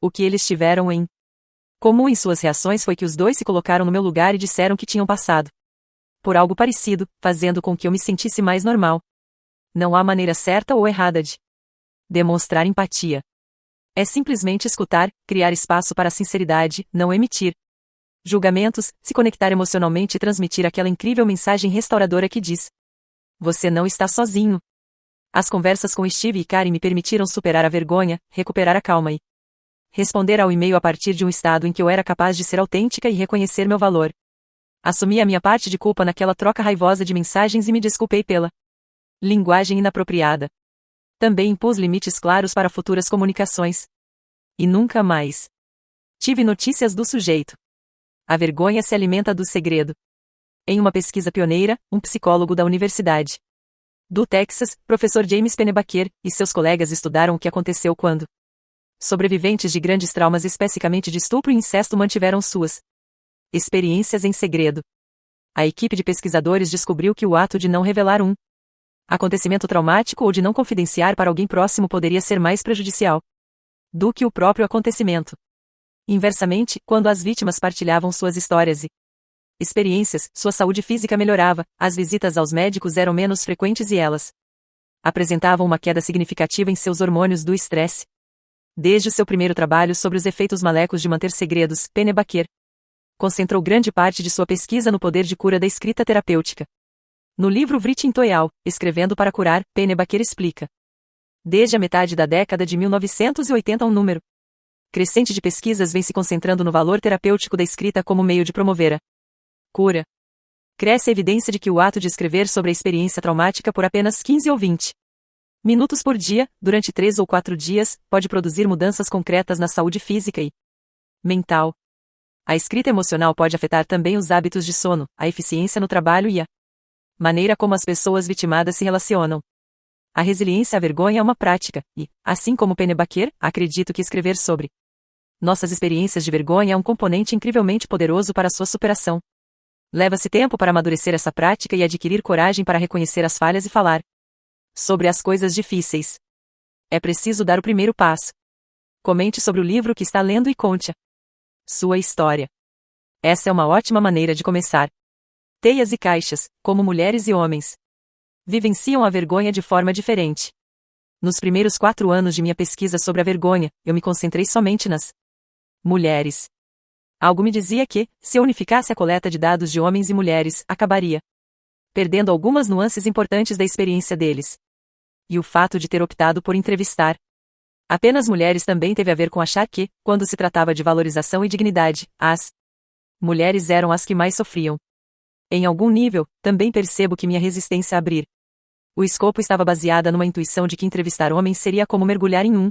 O que eles tiveram em comum em suas reações foi que os dois se colocaram no meu lugar e disseram que tinham passado por algo parecido, fazendo com que eu me sentisse mais normal. Não há maneira certa ou errada de demonstrar empatia. É simplesmente escutar, criar espaço para a sinceridade, não emitir julgamentos, se conectar emocionalmente e transmitir aquela incrível mensagem restauradora que diz: você não está sozinho. As conversas com Steve e Karen me permitiram superar a vergonha, recuperar a calma e responder ao e-mail a partir de um estado em que eu era capaz de ser autêntica e reconhecer meu valor. Assumi a minha parte de culpa naquela troca raivosa de mensagens e me desculpei pela linguagem inapropriada. Também impus limites claros para futuras comunicações. E nunca mais tive notícias do sujeito. A vergonha se alimenta do segredo. Em uma pesquisa pioneira, um psicólogo da Universidade do Texas, professor James Pennebaker, e seus colegas estudaram o que aconteceu quando sobreviventes de grandes traumas, especificamente de estupro e incesto, mantiveram suas experiências em segredo. A equipe de pesquisadores descobriu que o ato de não revelar um acontecimento traumático ou de não confidenciar para alguém próximo poderia ser mais prejudicial do que o próprio acontecimento. Inversamente, quando as vítimas partilhavam suas histórias e experiências, sua saúde física melhorava, as visitas aos médicos eram menos frequentes e elas apresentavam uma queda significativa em seus hormônios do estresse. Desde o seu primeiro trabalho sobre os efeitos maléficos de manter segredos, Pennebaker concentrou grande parte de sua pesquisa no poder de cura da escrita terapêutica. No livro Writing to Heal, Escrevendo para Curar, Pennebaker explica: desde a metade da década de 1980 um número crescente de pesquisas vem se concentrando no valor terapêutico da escrita como meio de promover a cura. Cresce a evidência de que o ato de escrever sobre a experiência traumática por apenas 15 ou 20 minutos por dia, durante 3 ou 4 dias, pode produzir mudanças concretas na saúde física e mental. A escrita emocional pode afetar também os hábitos de sono, a eficiência no trabalho e a maneira como as pessoas vitimadas se relacionam. A resiliência à vergonha é uma prática, e, assim como Pennebaker, acredito que escrever sobre nossas experiências de vergonha é um componente incrivelmente poderoso para sua superação. Leva-se tempo para amadurecer essa prática e adquirir coragem para reconhecer as falhas e falar sobre as coisas difíceis. É preciso dar o primeiro passo. Comente sobre o livro que está lendo e conte sua história. Essa é uma ótima maneira de começar. Teias e caixas, como mulheres e homens vivenciam a vergonha de forma diferente. Nos primeiros 4 anos de minha pesquisa sobre a vergonha, eu me concentrei somente nas mulheres. Algo me dizia que, se eu unificasse a coleta de dados de homens e mulheres, acabaria perdendo algumas nuances importantes da experiência deles. E o fato de ter optado por entrevistar apenas mulheres também teve a ver com achar que, quando se tratava de valorização e dignidade, as mulheres eram as que mais sofriam. Em algum nível, também percebo que minha resistência a abrir o escopo estava baseada numa intuição de que entrevistar homens seria como mergulhar em um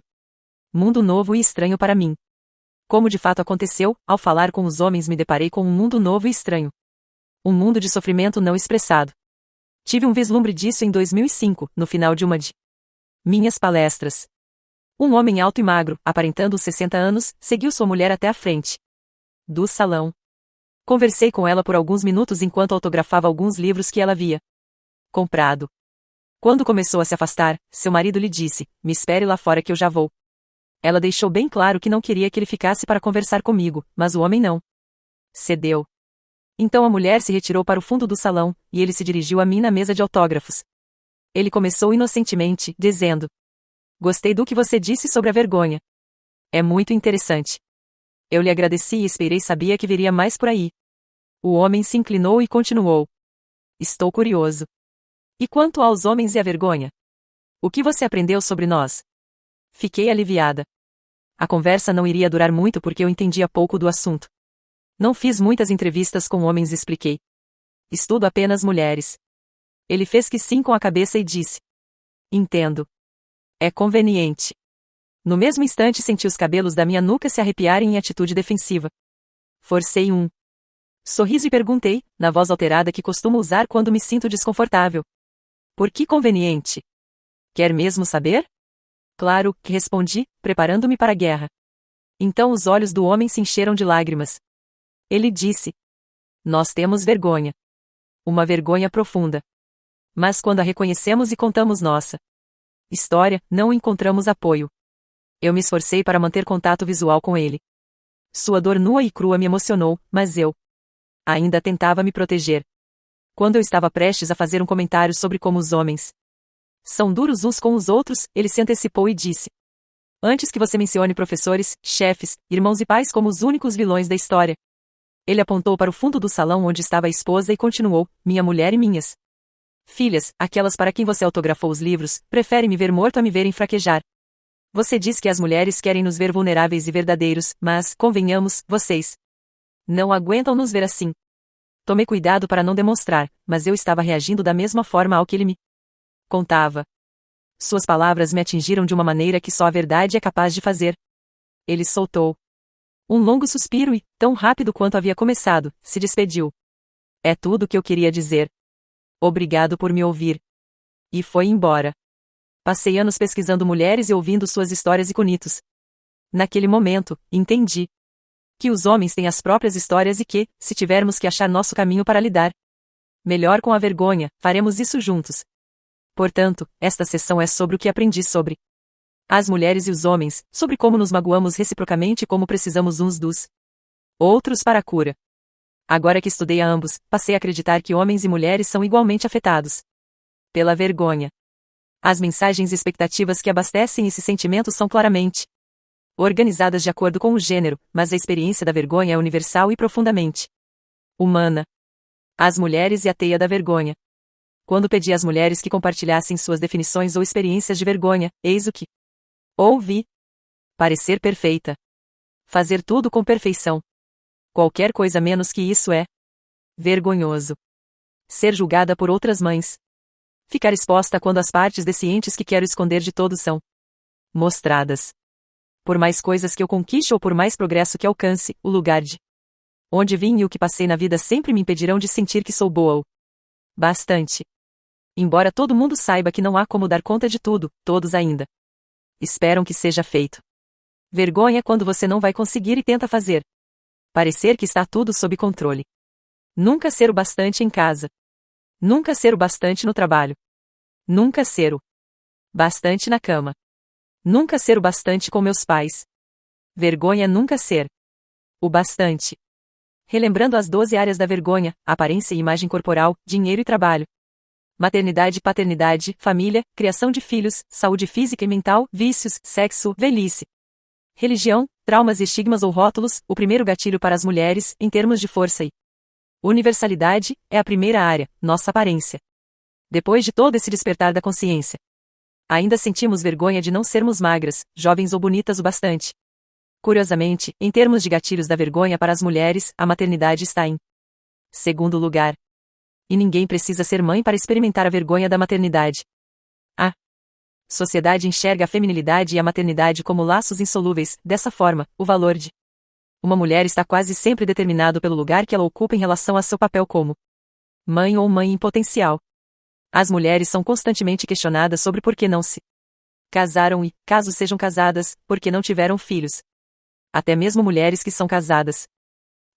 mundo novo e estranho para mim. Como de fato aconteceu, ao falar com os homens me deparei com um mundo novo e estranho. Um mundo de sofrimento não expressado. Tive um vislumbre disso em 2005, no final de uma de minhas palestras. Um homem alto e magro, aparentando os 60 anos, seguiu sua mulher até a frente do salão. Conversei com ela por alguns minutos enquanto autografava alguns livros que ela havia comprado. Quando começou a se afastar, seu marido lhe disse: me espere lá fora que eu já vou. Ela deixou bem claro que não queria que ele ficasse para conversar comigo, mas o homem não cedeu. Então a mulher se retirou para o fundo do salão, e ele se dirigiu a mim na mesa de autógrafos. Ele começou inocentemente, dizendo: Gostei do que você disse sobre a vergonha. É muito interessante. Eu lhe agradeci e esperei, sabia que viria mais por aí. O homem se inclinou e continuou. Estou curioso. E quanto aos homens e a vergonha? O que você aprendeu sobre nós? Fiquei aliviada. A conversa não iria durar muito porque eu entendia pouco do assunto. Não fiz muitas entrevistas com homens, expliquei. Estudo apenas mulheres. Ele fez que sim com a cabeça e disse. Entendo. É conveniente. No mesmo instante senti os cabelos da minha nuca se arrepiarem em atitude defensiva. Forcei um sorriso e perguntei, na voz alterada que costumo usar quando me sinto desconfortável. Por que conveniente? Quer mesmo saber? Claro, que respondi, preparando-me para a guerra. Então os olhos do homem se encheram de lágrimas. Ele disse. Nós temos vergonha. Uma vergonha profunda. Mas quando a reconhecemos e contamos nossa história, não encontramos apoio. Eu me esforcei para manter contato visual com ele. Sua dor nua e crua me emocionou, mas eu ainda tentava me proteger. Quando eu estava prestes a fazer um comentário sobre como os homens são duros uns com os outros, ele se antecipou e disse. Antes que você mencione professores, chefes, irmãos e pais como os únicos vilões da história. Ele apontou para o fundo do salão onde estava a esposa e continuou, minha mulher e minhas filhas, aquelas para quem você autografou os livros, preferem me ver morto a me verem fraquejar. Você diz que as mulheres querem nos ver vulneráveis e verdadeiros, mas, convenhamos, vocês não aguentam nos ver assim. Tomei cuidado para não demonstrar, mas eu estava reagindo da mesma forma ao que ele me contava. Suas palavras me atingiram de uma maneira que só a verdade é capaz de fazer. Ele soltou um longo suspiro e, tão rápido quanto havia começado, se despediu. É tudo o que eu queria dizer. Obrigado por me ouvir. E foi embora. Passei anos pesquisando mulheres e ouvindo suas histórias e conitos. Naquele momento, entendi que os homens têm as próprias histórias e que, se tivermos que achar nosso caminho para lidar melhor com a vergonha, faremos isso juntos. Portanto, esta sessão é sobre o que aprendi sobre as mulheres e os homens, sobre como nos magoamos reciprocamente e como precisamos uns dos outros para a cura. Agora que estudei a ambos, passei a acreditar que homens e mulheres são igualmente afetados pela vergonha. As mensagens e expectativas que abastecem esse sentimento são claramente organizadas de acordo com o gênero, mas a experiência da vergonha é universal e profundamente humana. As mulheres e a teia da vergonha. Quando pedi às mulheres que compartilhassem suas definições ou experiências de vergonha, eis o que ouvi. Parecer perfeita. Fazer tudo com perfeição. Qualquer coisa menos que isso é vergonhoso. Ser julgada por outras mães. Ficar exposta quando as partes deficientes que quero esconder de todos são mostradas. Por mais coisas que eu conquiste ou por mais progresso que alcance, o lugar de onde vim e o que passei na vida sempre me impedirão de sentir que sou boa o bastante. Embora todo mundo saiba que não há como dar conta de tudo, todos ainda esperam que seja feito. Vergonha quando você não vai conseguir e tenta fazer parecer que está tudo sob controle. Nunca ser o bastante em casa. Nunca ser o bastante no trabalho. Nunca ser o bastante na cama. Nunca ser o bastante com meus pais. Vergonha nunca ser o bastante. Relembrando as 12 áreas da vergonha: aparência e imagem corporal, dinheiro e trabalho. Maternidade e paternidade, família, criação de filhos, saúde física e mental, vícios, sexo, velhice. Religião, traumas e estigmas ou rótulos, o primeiro gatilho para as mulheres, em termos de força e universalidade, é a primeira área, nossa aparência. Depois de todo esse despertar da consciência, ainda sentimos vergonha de não sermos magras, jovens ou bonitas o bastante. Curiosamente, em termos de gatilhos da vergonha para as mulheres, a maternidade está em segundo lugar. E ninguém precisa ser mãe para experimentar a vergonha da maternidade. A sociedade enxerga a feminilidade e a maternidade como laços insolúveis. Dessa forma, o valor de uma mulher está quase sempre determinado pelo lugar que ela ocupa em relação a seu papel como mãe ou mãe em potencial. As mulheres são constantemente questionadas sobre por que não se casaram e, caso sejam casadas, por que não tiveram filhos. Até mesmo mulheres que são casadas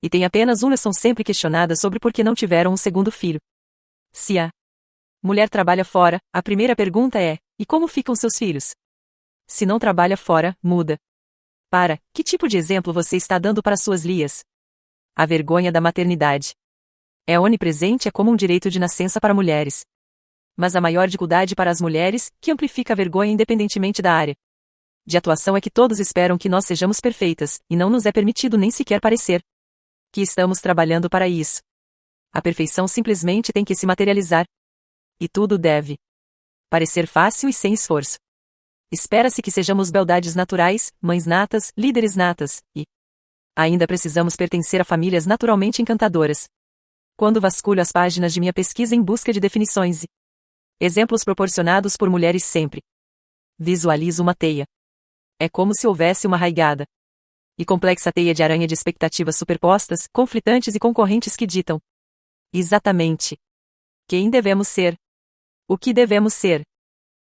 e têm apenas uma são sempre questionadas sobre por que não tiveram um segundo filho. Se a mulher trabalha fora, a primeira pergunta é: e como ficam seus filhos? Se não trabalha fora, muda. Para, que tipo de exemplo você está dando para suas lias? A vergonha da maternidade é onipresente, é como um direito de nascença para mulheres. Mas a maior dificuldade para as mulheres, que amplifica a vergonha independentemente da área de atuação, é que todos esperam que nós sejamos perfeitas, e não nos é permitido nem sequer parecer que estamos trabalhando para isso. A perfeição simplesmente tem que se materializar. E tudo deve parecer fácil e sem esforço. Espera-se que sejamos beldades naturais, mães natas, líderes natas, e ainda precisamos pertencer a famílias naturalmente encantadoras. Quando vasculho as páginas de minha pesquisa em busca de definições e exemplos proporcionados por mulheres, sempre visualizo uma teia. É como se houvesse uma raigada e complexa teia de aranha de expectativas superpostas, conflitantes e concorrentes que ditam exatamente quem devemos ser, o que devemos ser,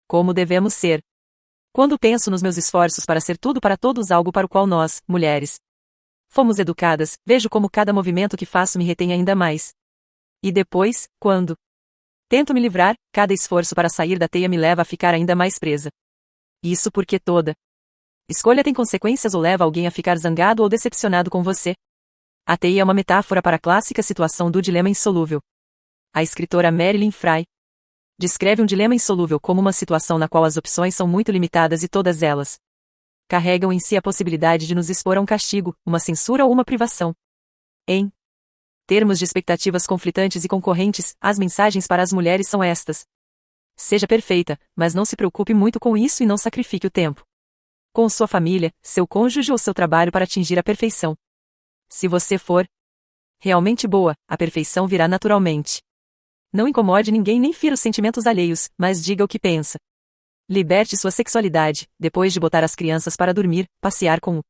como devemos ser. Quando penso nos meus esforços para ser tudo para todos, algo para o qual nós, mulheres, fomos educadas, vejo como cada movimento que faço me retém ainda mais. E depois, quando tento me livrar, cada esforço para sair da teia me leva a ficar ainda mais presa. Isso porque toda escolha tem consequências ou leva alguém a ficar zangado ou decepcionado com você. A teia é uma metáfora para a clássica situação do dilema insolúvel. A escritora Marilyn Frye descreve um dilema insolúvel como uma situação na qual as opções são muito limitadas e todas elas carregam em si a possibilidade de nos expor a um castigo, uma censura ou uma privação. Em termos de expectativas conflitantes e concorrentes, as mensagens para as mulheres são estas: seja perfeita, mas não se preocupe muito com isso e não sacrifique o tempo com sua família, seu cônjuge ou seu trabalho para atingir a perfeição. Se você for realmente boa, a perfeição virá naturalmente. Não incomode ninguém nem fira os sentimentos alheios, mas diga o que pensa. Liberte sua sexualidade, depois de botar as crianças para dormir, passear com o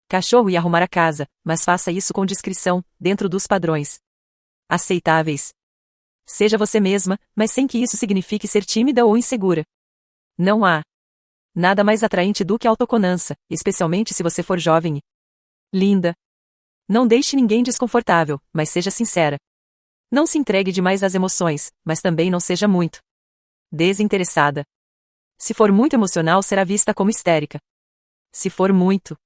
cachorro e arrumar a casa, mas faça isso com discrição, dentro dos padrões aceitáveis. Seja você mesma, mas sem que isso signifique ser tímida ou insegura. Não há nada mais atraente do que a autoconfiança, especialmente se você for jovem e linda. Não deixe ninguém desconfortável, mas seja sincera. Não se entregue demais às emoções, mas também não seja muito desinteressada. Se for muito emocional, será vista como histérica. Se for muito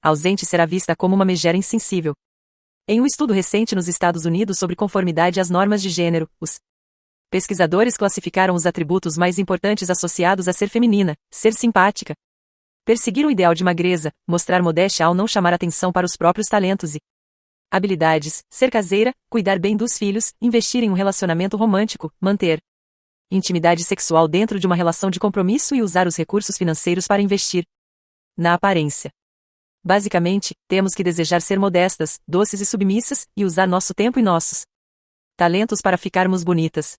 ausente, será vista como uma megera insensível. Em um estudo recente nos Estados Unidos sobre conformidade às normas de gênero, os pesquisadores classificaram os atributos mais importantes associados a ser feminina: ser simpática, perseguir um ideal de magreza, mostrar modéstia ao não chamar atenção para os próprios talentos e habilidades, ser caseira, cuidar bem dos filhos, investir em um relacionamento romântico, manter intimidade sexual dentro de uma relação de compromisso e usar os recursos financeiros para investir na aparência. Basicamente, temos que desejar ser modestas, doces e submissas, e usar nosso tempo e nossos talentos para ficarmos bonitas.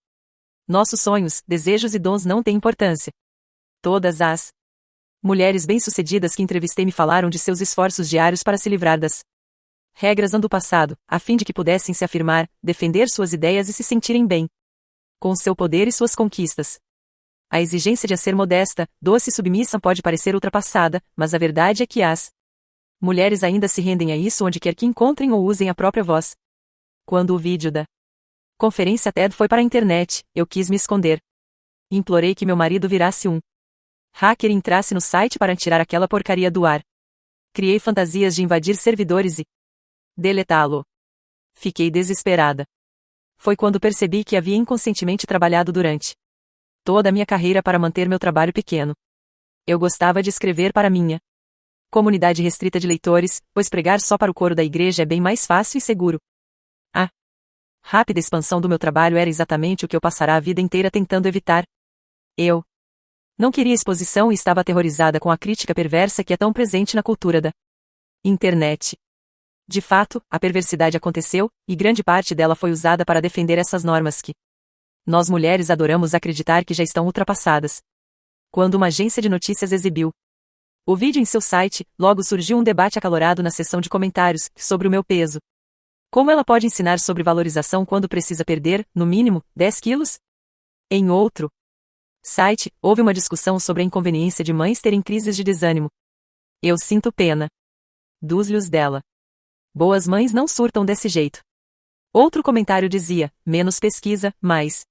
Nossos sonhos, desejos e dons não têm importância. Todas as mulheres bem-sucedidas que entrevistei me falaram de seus esforços diários para se livrar das regras do passado, a fim de que pudessem se afirmar, defender suas ideias e se sentirem bem com seu poder e suas conquistas. A exigência de ser modesta, doce e submissa pode parecer ultrapassada, mas a verdade é que as mulheres ainda se rendem a isso onde quer que encontrem ou usem a própria voz. Quando o vídeo da conferência TED foi para a internet, eu quis me esconder. Implorei que meu marido virasse um hacker e entrasse no site para tirar aquela porcaria do ar. Criei fantasias de invadir servidores e deletá-lo. Fiquei desesperada. Foi quando percebi que havia inconscientemente trabalhado durante toda a minha carreira para manter meu trabalho pequeno. Eu gostava de escrever para minha comunidade restrita de leitores, pois pregar só para o coro da igreja é bem mais fácil e seguro. A rápida expansão do meu trabalho era exatamente o que eu passara a vida inteira tentando evitar. Eu não queria exposição e estava aterrorizada com a crítica perversa que é tão presente na cultura da internet. De fato, a perversidade aconteceu, e grande parte dela foi usada para defender essas normas que nós mulheres adoramos acreditar que já estão ultrapassadas. Quando uma agência de notícias exibiu o vídeo em seu site, logo surgiu um debate acalorado na seção de comentários, sobre o meu peso. Como ela pode ensinar sobre valorização quando precisa perder, no mínimo, 10 quilos? Em outro site, houve uma discussão sobre a inconveniência de mães terem crises de desânimo. Eu sinto pena dos filhos dela. Boas mães não surtam desse jeito. Outro comentário dizia: menos pesquisa, mais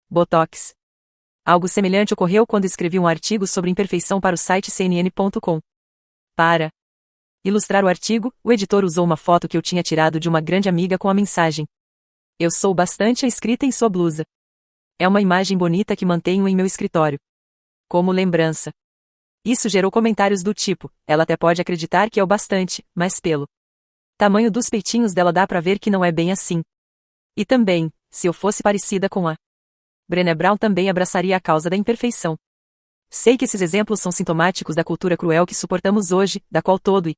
botox. Algo semelhante ocorreu quando escrevi um artigo sobre imperfeição para o site CNN.com. Para ilustrar o artigo, o editor usou uma foto que eu tinha tirado de uma grande amiga com a mensagem: eu sou bastante escrita em sua blusa. É uma imagem bonita que mantenho em meu escritório. Como lembrança. Isso gerou comentários do tipo, ela até pode acreditar que é o bastante, mas pelo tamanho dos peitinhos dela dá pra ver que não é bem assim. E também, se eu fosse parecida com a Brené Brown também abraçaria a causa da imperfeição. Sei que esses exemplos são sintomáticos da cultura cruel que suportamos hoje, da qual todo e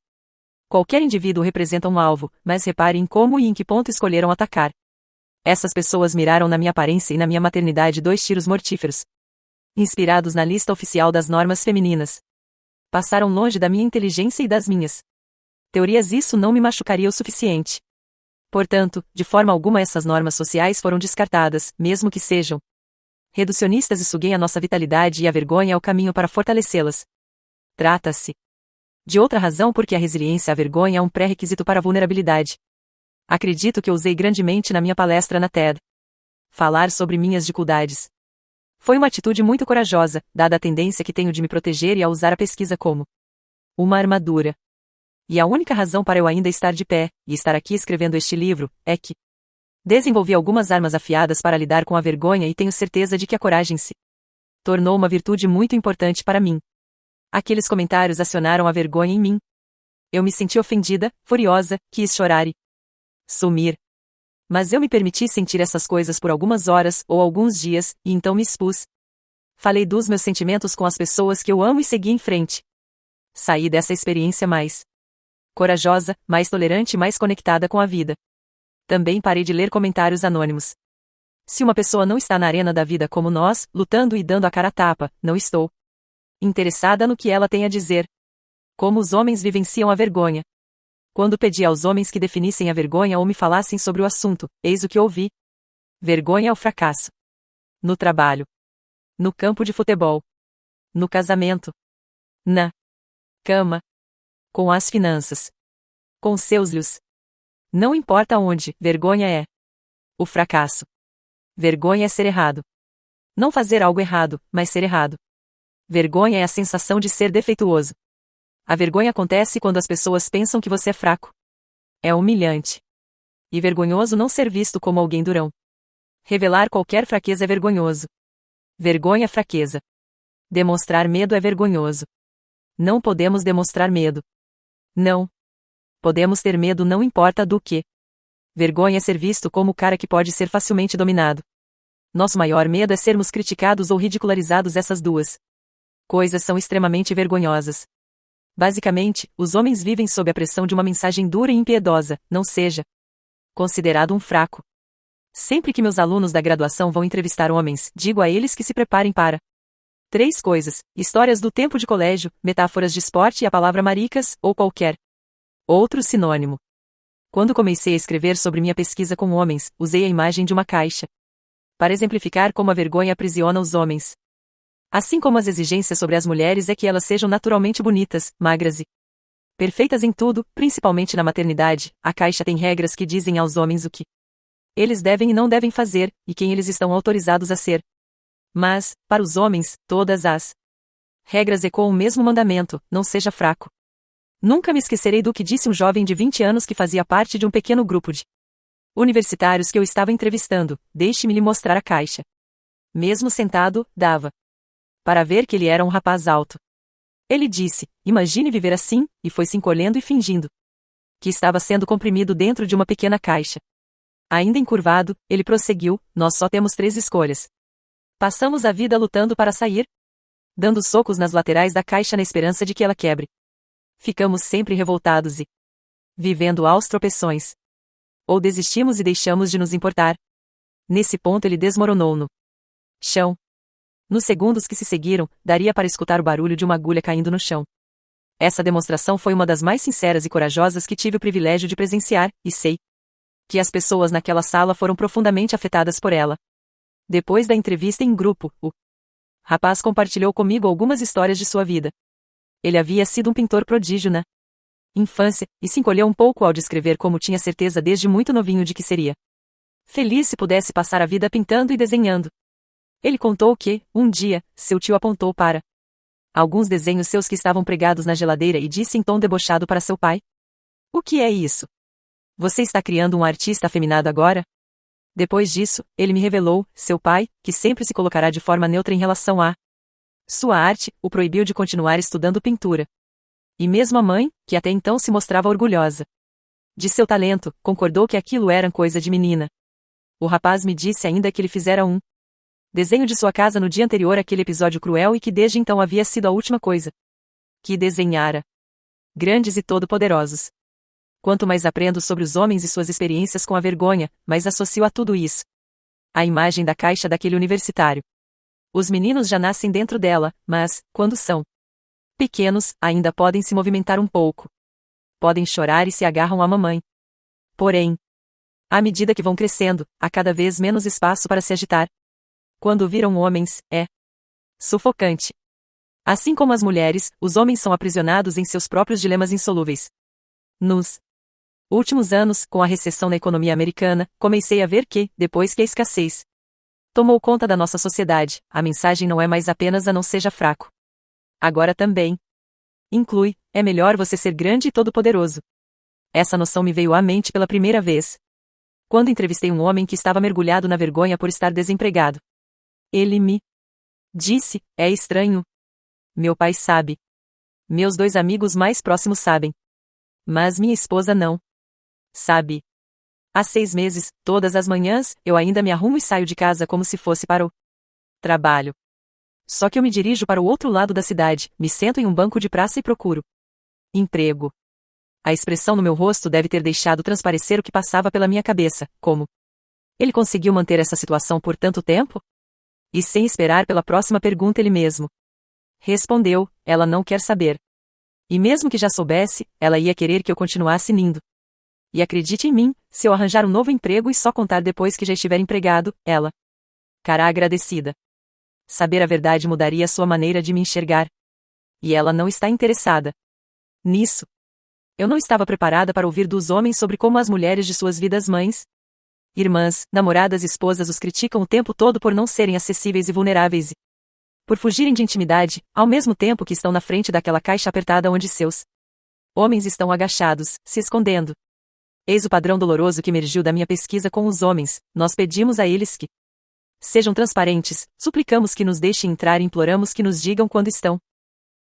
qualquer indivíduo representa um alvo, mas repare em como e em que ponto escolheram atacar. Essas pessoas miraram na minha aparência e na minha maternidade 2 tiros mortíferos. Inspirados na lista oficial das normas femininas. Passaram longe da minha inteligência e das minhas teorias. Isso não me machucaria o suficiente. Portanto, de forma alguma essas normas sociais foram descartadas, mesmo que sejam reducionistas, e suguem a nossa vitalidade, e a vergonha é o caminho para fortalecê-las. Trata-se de outra razão porque a resiliência à vergonha é um pré-requisito para a vulnerabilidade. Acredito que eu usei grandemente na minha palestra na TED. Falar sobre minhas dificuldades. Foi uma atitude muito corajosa, dada a tendência que tenho de me proteger e a usar a pesquisa como uma armadura. E a única razão para eu ainda estar de pé, e estar aqui escrevendo este livro, é que desenvolvi algumas armas afiadas para lidar com a vergonha, e tenho certeza de que a coragem se tornou uma virtude muito importante para mim. Aqueles comentários acionaram a vergonha em mim. Eu me senti ofendida, furiosa, quis chorar e sumir. Mas eu me permiti sentir essas coisas por algumas horas ou alguns dias, e então me expus. Falei dos meus sentimentos com as pessoas que eu amo e segui em frente. Saí dessa experiência mais corajosa, mais tolerante e mais conectada com a vida. Também parei de ler comentários anônimos. Se uma pessoa não está na arena da vida como nós, lutando e dando a cara a tapa, não estou interessada no que ela tem a dizer. Como os homens vivenciam a vergonha. Quando pedi aos homens que definissem a vergonha ou me falassem sobre o assunto, eis o que ouvi. Vergonha é o fracasso. No trabalho. No campo de futebol. No casamento. Na cama. Com as finanças. Com seus filhos. Não importa onde, vergonha é o fracasso. Vergonha é ser errado. Não fazer algo errado, mas ser errado. Vergonha é a sensação de ser defeituoso. A vergonha acontece quando as pessoas pensam que você é fraco. É humilhante e vergonhoso não ser visto como alguém durão. Revelar qualquer fraqueza é vergonhoso. Vergonha é fraqueza. Demonstrar medo é vergonhoso. Não podemos demonstrar medo. Não. Podemos ter medo, não importa do que. Vergonha é ser visto como o cara que pode ser facilmente dominado. Nosso maior medo é sermos criticados ou ridicularizados. Essas duas coisas são extremamente vergonhosas. Basicamente, os homens vivem sob a pressão de uma mensagem dura e impiedosa: não seja considerado um fraco. Sempre que meus alunos da graduação vão entrevistar homens, digo a eles que se preparem para 3 coisas: histórias do tempo de colégio, metáforas de esporte e a palavra maricas, ou qualquer outro sinônimo. Quando comecei a escrever sobre minha pesquisa com homens, usei a imagem de uma caixa para exemplificar como a vergonha aprisiona os homens. Assim como as exigências sobre as mulheres é que elas sejam naturalmente bonitas, magras e perfeitas em tudo, principalmente na maternidade, a caixa tem regras que dizem aos homens o que eles devem e não devem fazer, e quem eles estão autorizados a ser. Mas, para os homens, todas as regras ecoam o mesmo mandamento: não seja fraco. Nunca me esquecerei do que disse um jovem de 20 anos que fazia parte de um pequeno grupo de universitários que eu estava entrevistando: deixe-me lhe mostrar a caixa. Mesmo sentado, dava para ver que ele era um rapaz alto. Ele disse: imagine viver assim, e foi se encolhendo e fingindo que estava sendo comprimido dentro de uma pequena caixa. Ainda encurvado, ele prosseguiu: nós só temos 3 escolhas. Passamos a vida lutando para sair, dando socos nas laterais da caixa na esperança de que ela quebre. Ficamos sempre revoltados e vivendo aos tropeções. Ou desistimos e deixamos de nos importar. Nesse ponto ele desmoronou no chão. Nos segundos que se seguiram, daria para escutar o barulho de uma agulha caindo no chão. Essa demonstração foi uma das mais sinceras e corajosas que tive o privilégio de presenciar, e sei que as pessoas naquela sala foram profundamente afetadas por ela. Depois da entrevista em grupo, o rapaz compartilhou comigo algumas histórias de sua vida. Ele havia sido um pintor prodígio na infância, e se encolheu um pouco ao descrever como tinha certeza desde muito novinho de que seria feliz se pudesse passar a vida pintando e desenhando. Ele contou que, um dia, seu tio apontou para alguns desenhos seus que estavam pregados na geladeira e disse em tom debochado para seu pai: o que é isso? Você está criando um artista afeminado agora? Depois disso, ele me revelou, seu pai, que sempre se colocará de forma neutra em relação a sua arte, o proibiu de continuar estudando pintura. E mesmo a mãe, que até então se mostrava orgulhosa de seu talento, concordou que aquilo era coisa de menina. O rapaz me disse ainda que ele fizera um desenho de sua casa no dia anterior àquele episódio cruel e que desde então havia sido a última coisa que desenhara. Grandes e todo-poderosos. Quanto mais aprendo sobre os homens e suas experiências com a vergonha, mais associo a tudo isso a imagem da caixa daquele universitário. Os meninos já nascem dentro dela, mas, quando são pequenos, ainda podem se movimentar um pouco. Podem chorar e se agarram à mamãe. Porém, à medida que vão crescendo, há cada vez menos espaço para se agitar. Quando viram homens, é sufocante. Assim como as mulheres, os homens são aprisionados em seus próprios dilemas insolúveis. Nos últimos anos, com a recessão na economia americana, comecei a ver que, depois que a escassez tomou conta da nossa sociedade, a mensagem não é mais apenas a não seja fraco. Agora também inclui, é melhor você ser grande e todo-poderoso. Essa noção me veio à mente pela primeira vez quando entrevistei um homem que estava mergulhado na vergonha por estar desempregado. Ele me disse, é estranho. Meu pai sabe. Meus 2 amigos mais próximos sabem. Mas minha esposa não sabe. Há 6 meses, todas as manhãs, eu ainda me arrumo e saio de casa como se fosse para o trabalho. Só que eu me dirijo para o outro lado da cidade, me sento em um banco de praça e procuro emprego. A expressão no meu rosto deve ter deixado transparecer o que passava pela minha cabeça, como ele conseguiu manter essa situação por tanto tempo? E sem esperar pela próxima pergunta ele mesmo respondeu, ela não quer saber. E mesmo que já soubesse, ela ia querer que eu continuasse indo. E acredite em mim, se eu arranjar um novo emprego e só contar depois que já estiver empregado, ela ficará agradecida. Saber a verdade mudaria sua maneira de me enxergar. E ela não está interessada nisso. Eu não estava preparada para ouvir dos homens sobre como as mulheres de suas vidas mães, irmãs, namoradas e esposas os criticam o tempo todo por não serem acessíveis e vulneráveis e por fugirem de intimidade, ao mesmo tempo que estão na frente daquela caixa apertada onde seus homens estão agachados, se escondendo. Eis o padrão doloroso que emergiu da minha pesquisa com os homens. Nós pedimos a eles que sejam transparentes, suplicamos que nos deixem entrar e imploramos que nos digam quando estão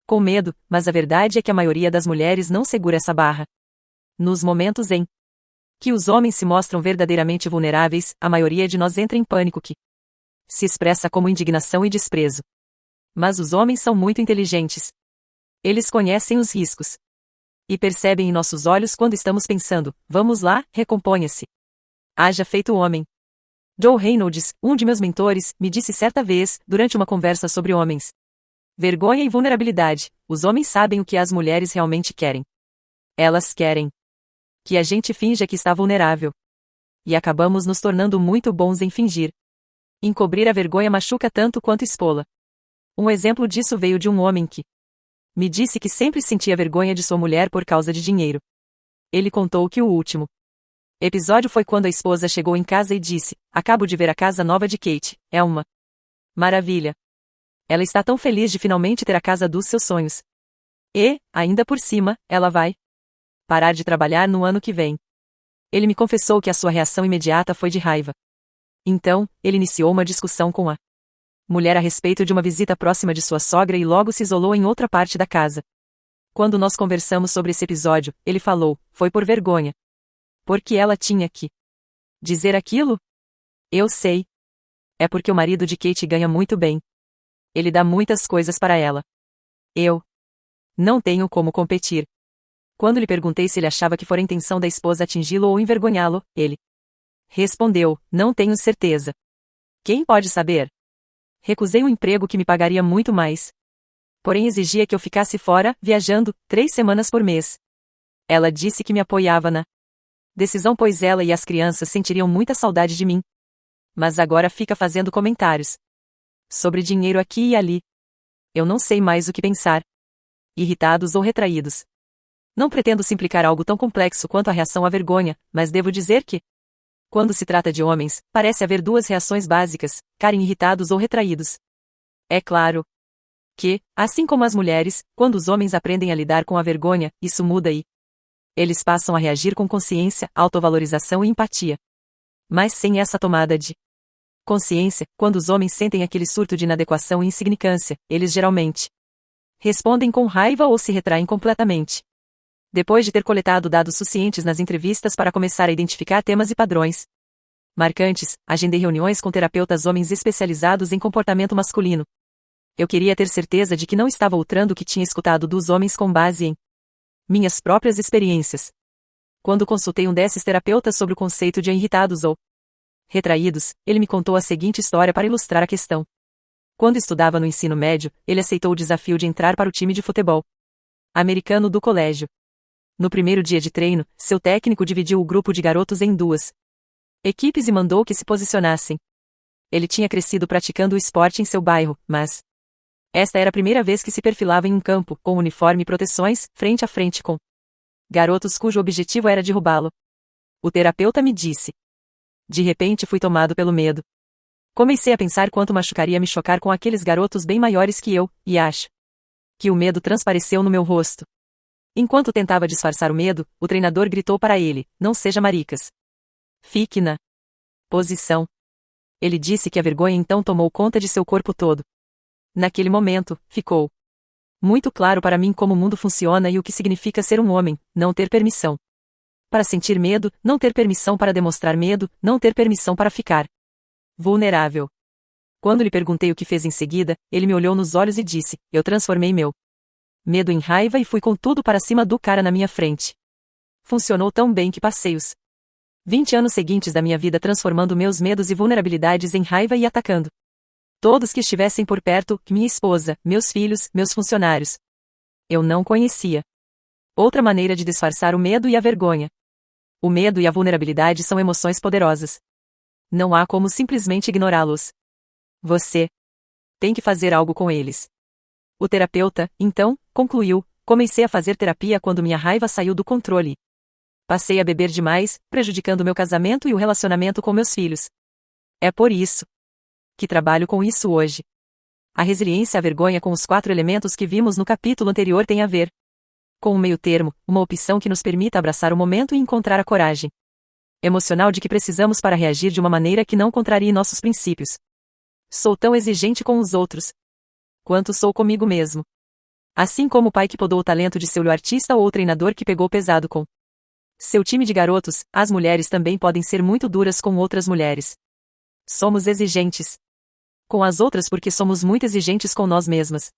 com medo, mas a verdade é que a maioria das mulheres não segura essa barra. Nos momentos em que os homens se mostram verdadeiramente vulneráveis, a maioria de nós entra em pânico que se expressa como indignação e desprezo. Mas os homens são muito inteligentes. Eles conhecem os riscos e percebem em nossos olhos quando estamos pensando, vamos lá, recomponha-se. Haja feito homem. Joe Reynolds, um de meus mentores, me disse certa vez, durante uma conversa sobre homens, vergonha e vulnerabilidade, os homens sabem o que as mulheres realmente querem. Elas querem que a gente finja que está vulnerável. E acabamos nos tornando muito bons em fingir. Encobrir a vergonha machuca tanto quanto expô-la. Um exemplo disso veio de um homem que me disse que sempre sentia vergonha de sua mulher por causa de dinheiro. Ele contou que o último episódio foi quando a esposa chegou em casa e disse, acabo de ver a casa nova de Kate, é uma maravilha. Ela está tão feliz de finalmente ter a casa dos seus sonhos. E, ainda por cima, ela vai parar de trabalhar no ano que vem. Ele me confessou que a sua reação imediata foi de raiva. Então, ele iniciou uma discussão com a mulher a respeito de uma visita próxima de sua sogra e logo se isolou em outra parte da casa. Quando nós conversamos sobre esse episódio, ele falou, foi por vergonha. Porque ela tinha que dizer aquilo? Eu sei. É porque o marido de Kate ganha muito bem. Ele dá muitas coisas para ela. Eu não tenho como competir. Quando lhe perguntei se ele achava que fora a intenção da esposa atingi-lo ou envergonhá-lo, ele respondeu, não tenho certeza. Quem pode saber? Recusei um emprego que me pagaria muito mais. Porém exigia que eu ficasse fora, viajando, 3 semanas por mês. Ela disse que me apoiava na decisão pois ela e as crianças sentiriam muita saudade de mim. Mas agora fica fazendo comentários sobre dinheiro aqui e ali. Eu não sei mais o que pensar. Irritados ou retraídos. Não pretendo simplificar algo tão complexo quanto a reação à vergonha, mas devo dizer que, quando se trata de homens, parece haver 2 reações básicas, ficarem irritados ou retraídos. É claro que, assim como as mulheres, quando os homens aprendem a lidar com a vergonha, isso muda e eles passam a reagir com consciência, autovalorização e empatia. Mas sem essa tomada de consciência, quando os homens sentem aquele surto de inadequação e insignificância, eles geralmente respondem com raiva ou se retraem completamente. Depois de ter coletado dados suficientes nas entrevistas para começar a identificar temas e padrões marcantes, agendei reuniões com terapeutas homens especializados em comportamento masculino. Eu queria ter certeza de que não estava outrando o que tinha escutado dos homens com base em minhas próprias experiências. Quando consultei um desses terapeutas sobre o conceito de irritados ou retraídos, ele me contou a seguinte história para ilustrar a questão. Quando estudava no ensino médio, ele aceitou o desafio de entrar para o time de futebol americano do colégio. No primeiro dia de treino, seu técnico dividiu o grupo de garotos em duas equipes e mandou que se posicionassem. Ele tinha crescido praticando o esporte em seu bairro, mas esta era a primeira vez que se perfilava em um campo, com uniforme e proteções, frente a frente com garotos cujo objetivo era derrubá-lo. O terapeuta me disse. De repente fui tomado pelo medo. Comecei a pensar quanto machucaria me chocar com aqueles garotos bem maiores que eu, e acho que o medo transpareceu no meu rosto. Enquanto tentava disfarçar o medo, o treinador gritou para ele: "Não seja maricas. Fique na posição." Ele disse que a vergonha então tomou conta de seu corpo todo. Naquele momento, ficou muito claro para mim como o mundo funciona e o que significa ser um homem: não ter permissão para sentir medo, não ter permissão para demonstrar medo, não ter permissão para ficar vulnerável. Quando lhe perguntei o que fez em seguida, ele me olhou nos olhos e disse: "Eu transformei meu medo em raiva e fui com tudo para cima do cara na minha frente." Funcionou tão bem que passei os 20 anos seguintes da minha vida transformando meus medos e vulnerabilidades em raiva e atacando todos que estivessem por perto, minha esposa, meus filhos, meus funcionários. Eu não conhecia outra maneira de disfarçar o medo e a vergonha. O medo e a vulnerabilidade são emoções poderosas. Não há como simplesmente ignorá-los. Você tem que fazer algo com eles. O terapeuta, então, concluiu: "Comecei a fazer terapia quando minha raiva saiu do controle. Passei a beber demais, prejudicando meu casamento e o relacionamento com meus filhos. É por isso que trabalho com isso hoje." A resiliência e a vergonha, com os 4 elementos que vimos no capítulo anterior, tem a ver com um meio termo, uma opção que nos permita abraçar o momento e encontrar a coragem emocional de que precisamos para reagir de uma maneira que não contrarie nossos princípios. Sou tão exigente com os outros quanto sou comigo mesmo. Assim como o pai que podou o talento de seu artista ou o treinador que pegou pesado com seu time de garotos, as mulheres também podem ser muito duras com outras mulheres. Somos exigentes com as outras porque somos muito exigentes com nós mesmas.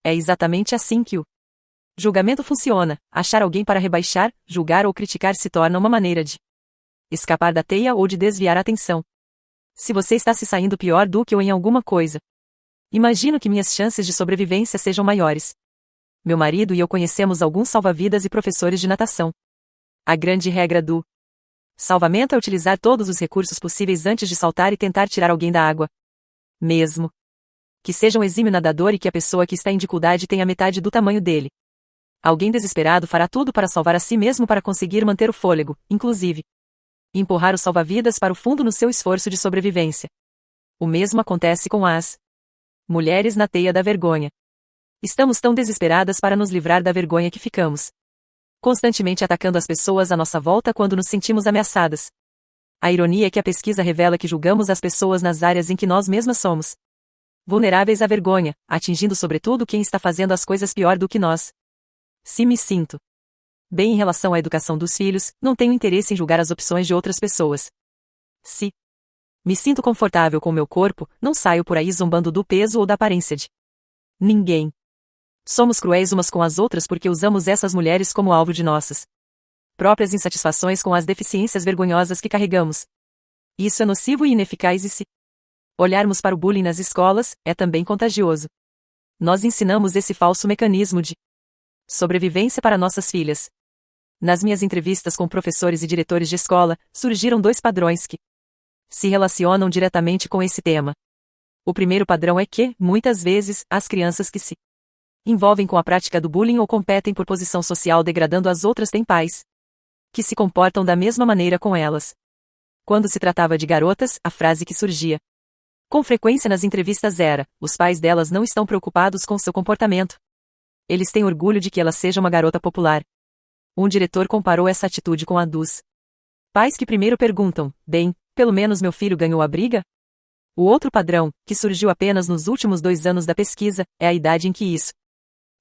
É exatamente assim que o julgamento funciona. Achar alguém para rebaixar, julgar ou criticar se torna uma maneira de escapar da teia ou de desviar a atenção. Se você está se saindo pior do que eu em alguma coisa, imagino que minhas chances de sobrevivência sejam maiores. Meu marido e eu conhecemos alguns salva-vidas e professores de natação. A grande regra do salvamento é utilizar todos os recursos possíveis antes de saltar e tentar tirar alguém da água. Mesmo que seja um exímio nadador e que a pessoa que está em dificuldade tenha metade do tamanho dele. Alguém desesperado fará tudo para salvar a si mesmo para conseguir manter o fôlego, inclusive empurrar o salva-vidas para o fundo no seu esforço de sobrevivência. O mesmo acontece com as mulheres na teia da vergonha. Estamos tão desesperadas para nos livrar da vergonha que ficamos constantemente atacando as pessoas à nossa volta quando nos sentimos ameaçadas. A ironia é que a pesquisa revela que julgamos as pessoas nas áreas em que nós mesmas somos vulneráveis à vergonha, atingindo sobretudo quem está fazendo as coisas pior do que nós. Se me sinto bem em relação à educação dos filhos, não tenho interesse em julgar as opções de outras pessoas. Se me sinto confortável com meu corpo, não saio por aí zombando do peso ou da aparência de ninguém. Somos cruéis umas com as outras porque usamos essas mulheres como alvo de nossas próprias insatisfações com as deficiências vergonhosas que carregamos. Isso é nocivo e ineficaz e se olharmos para o bullying nas escolas, é também contagioso. Nós ensinamos esse falso mecanismo de sobrevivência para nossas filhas. Nas minhas entrevistas com professores e diretores de escola, surgiram 2 padrões que se relacionam diretamente com esse tema. O primeiro padrão é que, muitas vezes, as crianças que se envolvem com a prática do bullying ou competem por posição social degradando as outras têm pais que se comportam da mesma maneira com elas. Quando se tratava de garotas, a frase que surgia com frequência nas entrevistas era: os pais delas não estão preocupados com seu comportamento. Eles têm orgulho de que ela seja uma garota popular. Um diretor comparou essa atitude com a dos pais que primeiro perguntam: "Bem, Pelo menos meu filho ganhou a briga? O outro padrão, que surgiu apenas nos últimos 2 anos da pesquisa, é a idade em que isso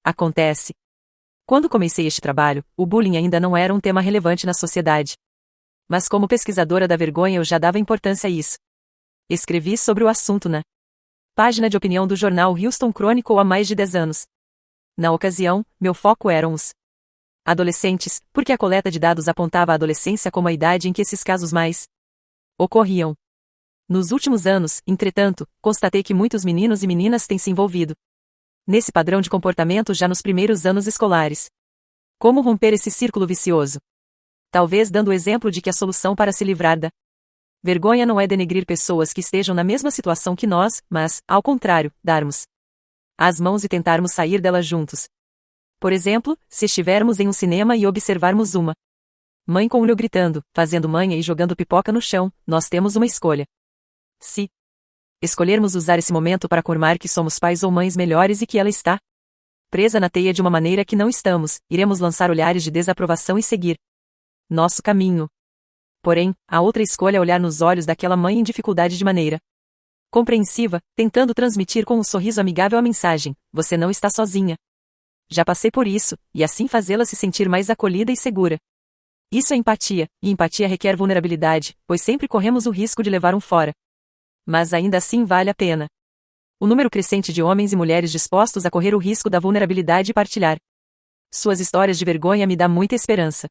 acontece. Quando comecei este trabalho, o bullying ainda não era um tema relevante na sociedade. Mas como pesquisadora da vergonha eu já dava importância a isso. Escrevi sobre o assunto na página de opinião do jornal Houston Chronicle há mais de 10 anos. Na ocasião, meu foco eram os adolescentes, porque a coleta de dados apontava a adolescência como a idade em que esses casos mais ocorriam. Nos últimos anos, entretanto, constatei que muitos meninos e meninas têm se envolvido nesse padrão de comportamento já nos primeiros anos escolares. Como romper esse círculo vicioso? Talvez dando o exemplo de que a solução para se livrar da vergonha não é denegrir pessoas que estejam na mesma situação que nós, mas, ao contrário, darmos as mãos e tentarmos sair dela juntos. Por exemplo, se estivermos em um cinema e observarmos uma mãe com o olho gritando, fazendo manha e jogando pipoca no chão, nós temos uma escolha. Se escolhermos usar esse momento para afirmar que somos pais ou mães melhores e que ela está presa na teia de uma maneira que não estamos, iremos lançar olhares de desaprovação e seguir nosso caminho. Porém, a outra escolha é olhar nos olhos daquela mãe em dificuldade de maneira compreensiva, tentando transmitir com um sorriso amigável a mensagem: você não está sozinha. Já passei por isso, e assim fazê-la se sentir mais acolhida e segura. Isso é empatia, e empatia requer vulnerabilidade, pois sempre corremos o risco de levar um fora. Mas ainda assim vale a pena. O número crescente de homens e mulheres dispostos a correr o risco da vulnerabilidade e partilhar suas histórias de vergonha me dá muita esperança.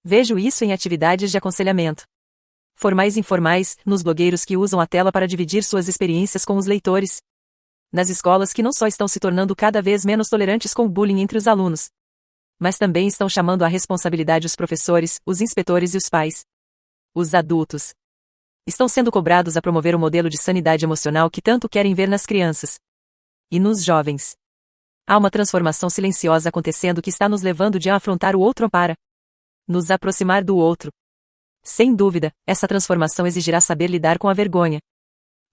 Vejo isso em atividades de aconselhamento formais e informais, nos blogueiros que usam a tela para dividir suas experiências com os leitores, nas escolas que não só estão se tornando cada vez menos tolerantes com o bullying entre os alunos, mas também estão chamando à responsabilidade os professores, os inspetores e os pais. Os adultos estão sendo cobrados a promover o modelo de sanidade emocional que tanto querem ver nas crianças e nos jovens. Há uma transformação silenciosa acontecendo que está nos levando de afrontar o outro para nos aproximar do outro. Sem dúvida, essa transformação exigirá saber lidar com a vergonha.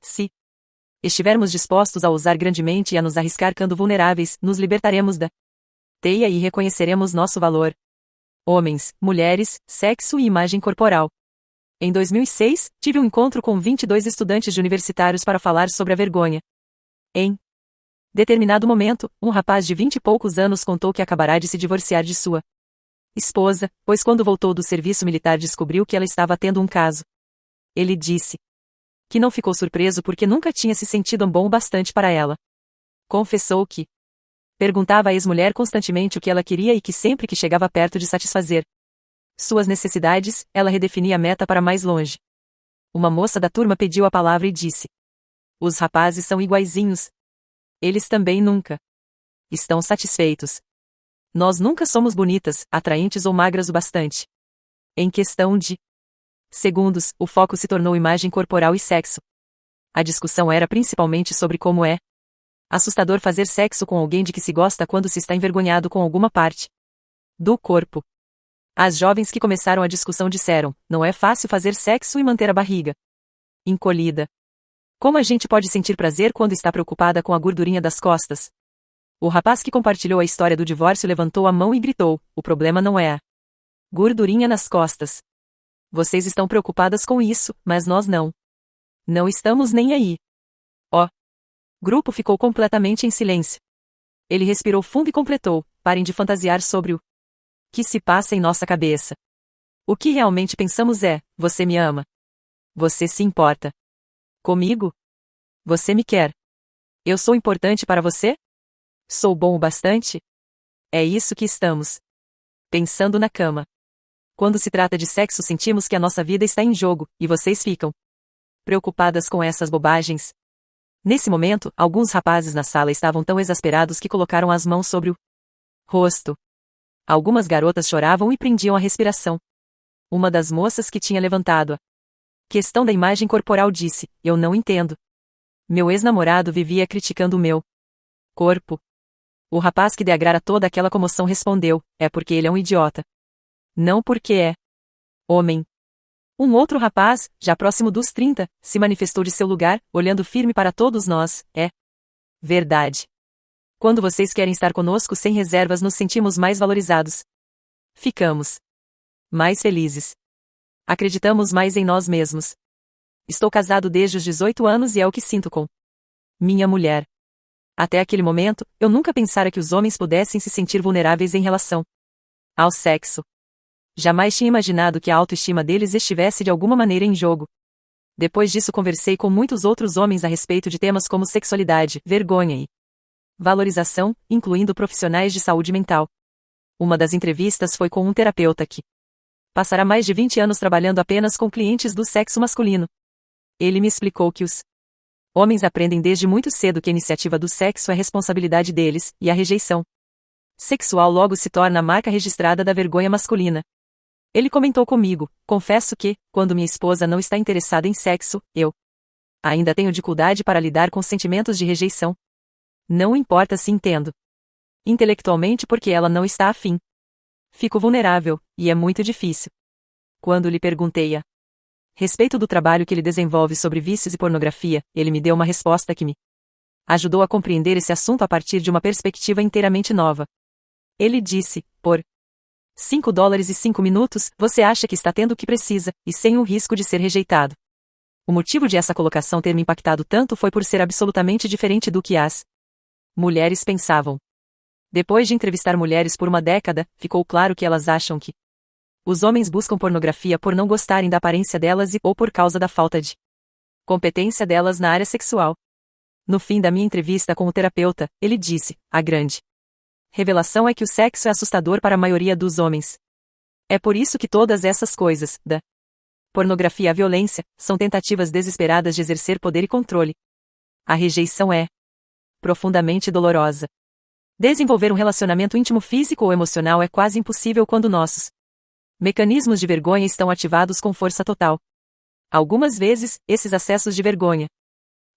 Se estivermos dispostos a usar grandemente e a nos arriscar quando vulneráveis, nos libertaremos da teia e reconheceremos nosso valor. Homens, mulheres, sexo e imagem corporal. Em 2006, tive um encontro com 22 estudantes de universitários para falar sobre a vergonha. Em determinado momento, um rapaz de 20 e poucos anos contou que acabará de se divorciar de sua esposa, pois quando voltou do serviço militar descobriu que ela estava tendo um caso. Ele disse que não ficou surpreso porque nunca tinha se sentido bom o bastante para ela. Confessou que perguntava à ex-mulher constantemente o que ela queria e que sempre que chegava perto de satisfazer suas necessidades, ela redefinia a meta para mais longe. Uma moça da turma pediu a palavra e disse: os rapazes são iguaizinhos. Eles também nunca estão satisfeitos. Nós nunca somos bonitas, atraentes ou magras o bastante. Em questão de segundos, o foco se tornou imagem corporal e sexo. A discussão era principalmente sobre como é assustador fazer sexo com alguém de que se gosta quando se está envergonhado com alguma parte do corpo. As jovens que começaram a discussão disseram: não é fácil fazer sexo e manter a barriga encolhida. Como a gente pode sentir prazer quando está preocupada com a gordurinha das costas? O rapaz que compartilhou a história do divórcio levantou a mão e gritou: o problema não é a gordurinha nas costas. Vocês estão preocupadas com isso, mas nós não. Não estamos nem aí. O grupo ficou completamente em silêncio. Ele respirou fundo e completou: parem de fantasiar sobre o que se passa em nossa cabeça. O que realmente pensamos é: você me ama. Você se importa comigo? Você me quer. Eu sou importante para você? Sou bom o bastante? É isso que estamos pensando na cama. Quando se trata de sexo, sentimos que a nossa vida está em jogo, e vocês ficam preocupadas com essas bobagens. Nesse momento, alguns rapazes na sala estavam tão exasperados que colocaram as mãos sobre o rosto. Algumas garotas choravam e prendiam a respiração. Uma das moças que tinha levantado a questão da imagem corporal disse: eu não entendo. Meu ex-namorado vivia criticando o meu corpo. O rapaz que deagrara toda aquela comoção respondeu: é porque ele é um idiota. Não porque é homem. Um outro rapaz, já próximo dos 30, se manifestou de seu lugar, olhando firme para todos nós: é verdade. Quando vocês querem estar conosco sem reservas, nos sentimos mais valorizados. Ficamos mais felizes. Acreditamos mais em nós mesmos. Estou casado desde os 18 anos e é o que sinto com minha mulher. Até aquele momento, eu nunca pensara que os homens pudessem se sentir vulneráveis em relação ao sexo. Jamais tinha imaginado que a autoestima deles estivesse de alguma maneira em jogo. Depois disso conversei com muitos outros homens a respeito de temas como sexualidade, vergonha e valorização, incluindo profissionais de saúde mental. Uma das entrevistas foi com um terapeuta que passará mais de 20 anos trabalhando apenas com clientes do sexo masculino. Ele me explicou que os homens aprendem desde muito cedo que a iniciativa do sexo é responsabilidade deles, e a rejeição sexual logo se torna a marca registrada da vergonha masculina. Ele comentou comigo: confesso que, quando minha esposa não está interessada em sexo, eu ainda tenho dificuldade para lidar com sentimentos de rejeição. Não importa se entendo intelectualmente porque ela não está afim. Fico vulnerável, e é muito difícil. Quando lhe perguntei a respeito do trabalho que ele desenvolve sobre vícios e pornografia, ele me deu uma resposta que me ajudou a compreender esse assunto a partir de uma perspectiva inteiramente nova. Ele disse: por $5 e 5 minutos, você acha que está tendo o que precisa, e sem o risco de ser rejeitado. O motivo de essa colocação ter me impactado tanto foi por ser absolutamente diferente do que as mulheres pensavam. Depois de entrevistar mulheres por uma década, ficou claro que elas acham que os homens buscam pornografia por não gostarem da aparência delas ou por causa da falta de competência delas na área sexual. No fim da minha entrevista com o terapeuta, ele disse: a grande revelação é que o sexo é assustador para a maioria dos homens. É por isso que todas essas coisas, da pornografia à violência, são tentativas desesperadas de exercer poder e controle. A rejeição é profundamente dolorosa. Desenvolver um relacionamento íntimo físico ou emocional é quase impossível quando nossos mecanismos de vergonha estão ativados com força total. Algumas vezes, esses acessos de vergonha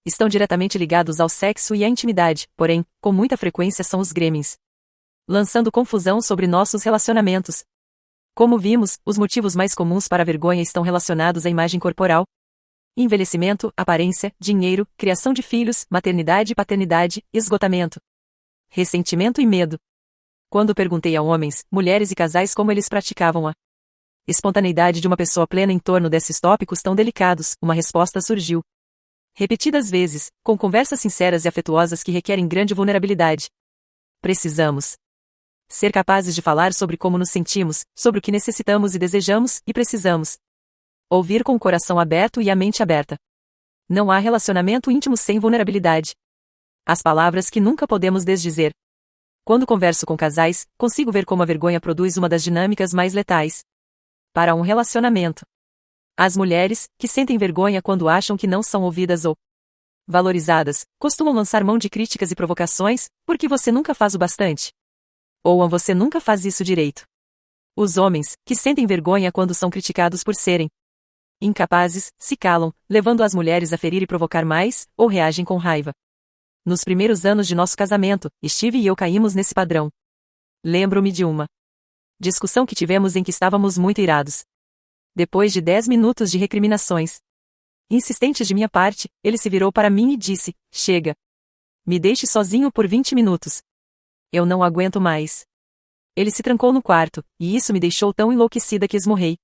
estão diretamente ligados ao sexo e à intimidade, porém, com muita frequência são os gremlins, lançando confusão sobre nossos relacionamentos. Como vimos, os motivos mais comuns para a vergonha estão relacionados à imagem corporal, envelhecimento, aparência, dinheiro, criação de filhos, maternidade e paternidade, esgotamento, ressentimento e medo. Quando perguntei a homens, mulheres e casais como eles praticavam a espontaneidade de uma pessoa plena em torno desses tópicos tão delicados, uma resposta surgiu. Repetidas vezes, com conversas sinceras e afetuosas que requerem grande vulnerabilidade. Precisamos ser capazes de falar sobre como nos sentimos, sobre o que necessitamos e desejamos, e precisamos ouvir com o coração aberto e a mente aberta. Não há relacionamento íntimo sem vulnerabilidade. As palavras que nunca podemos desdizer. Quando converso com casais, consigo ver como a vergonha produz uma das dinâmicas mais letais para um relacionamento. As mulheres, que sentem vergonha quando acham que não são ouvidas ou valorizadas, costumam lançar mão de críticas e provocações: porque você nunca faz o bastante? Ou você nunca faz isso direito. Os homens, que sentem vergonha quando são criticados por serem incapazes, se calam, levando as mulheres a ferir e provocar mais, ou reagem com raiva. Nos primeiros anos de nosso casamento, Steve e eu caímos nesse padrão. Lembro-me de uma discussão que tivemos em que estávamos muito irados. Depois de 10 minutos de recriminações insistentes de minha parte, ele se virou para mim e disse: chega. Me deixe sozinho por 20 minutos. Eu não aguento mais. Ele se trancou no quarto, e isso me deixou tão enlouquecida que esmurrei